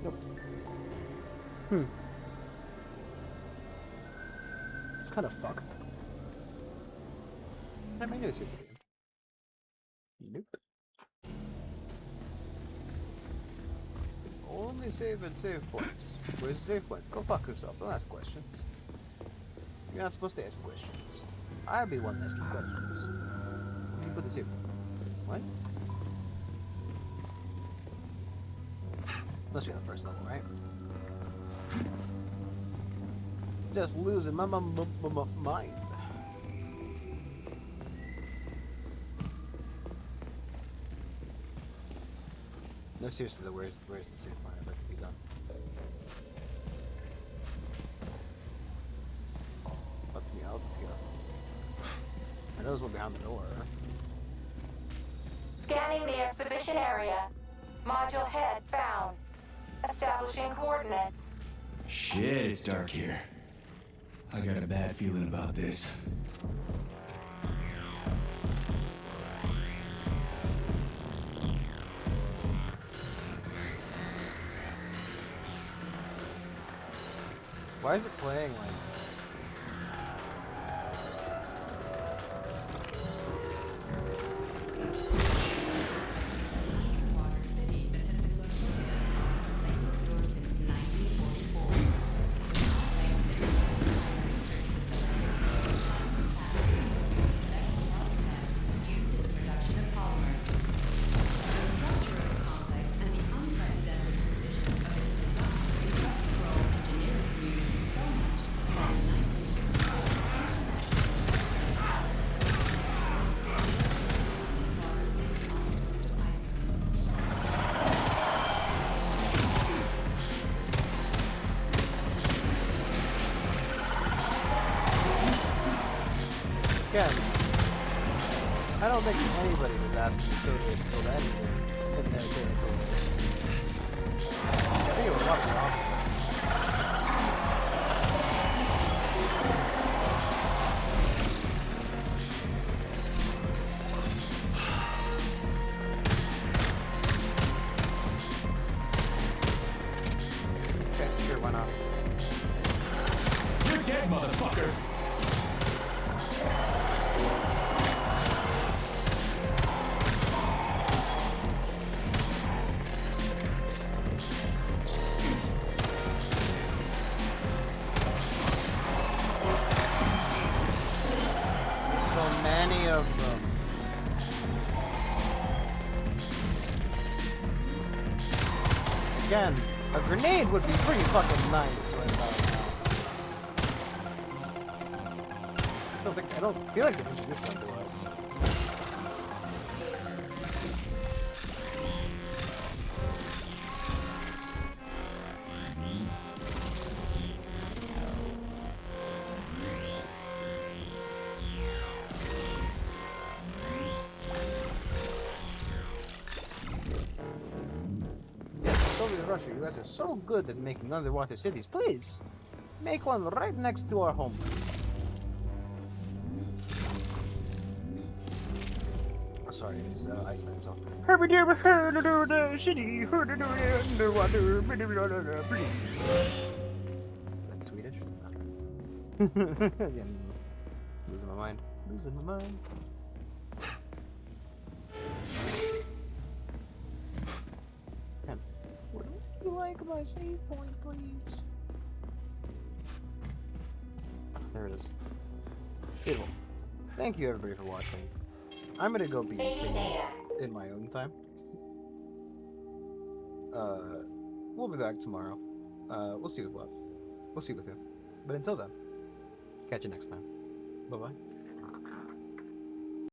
[SPEAKER 9] Nope. It's kind of fucked. I might notice it again. Nope. Only save and save points. Where's the save point? Go fuck yourself. Don't ask questions. You're not supposed to ask questions. I'll be the one asking questions. Where you put the save point? What? Must be on the first level, right? Just losing my mind. No, seriously though, where's the save point? I'd like to be done. Let me out here. I know there's one behind the door.
[SPEAKER 12] Scanning the exhibition area. Module head found. Establishing coordinates.
[SPEAKER 3] Shit, it's dark here. I got a bad feeling about this.
[SPEAKER 9] Why is it playing like... Again, I don't think anybody was asking me so to kill anything in their territory. I think it was a lot of the opposite. Okay, sure, why not?
[SPEAKER 3] You're dead, motherfucker!
[SPEAKER 9] Many of them. Again, a grenade would be pretty fucking nice right about now. I don't feel like they introduced one to us. Russia, you guys are so good at making underwater cities. Please, make one right next to our home. sorry, it's Iceland song. That's Swedish? Again, it's losing my mind. Losing my mind. Ken, what would you like my save point, please? There it is. Beautiful. Thank you everybody for watching. I'm gonna go be singing in my own time. We'll be back tomorrow. We'll see with what. We'll see with who. But until then, catch you next time. Bye bye.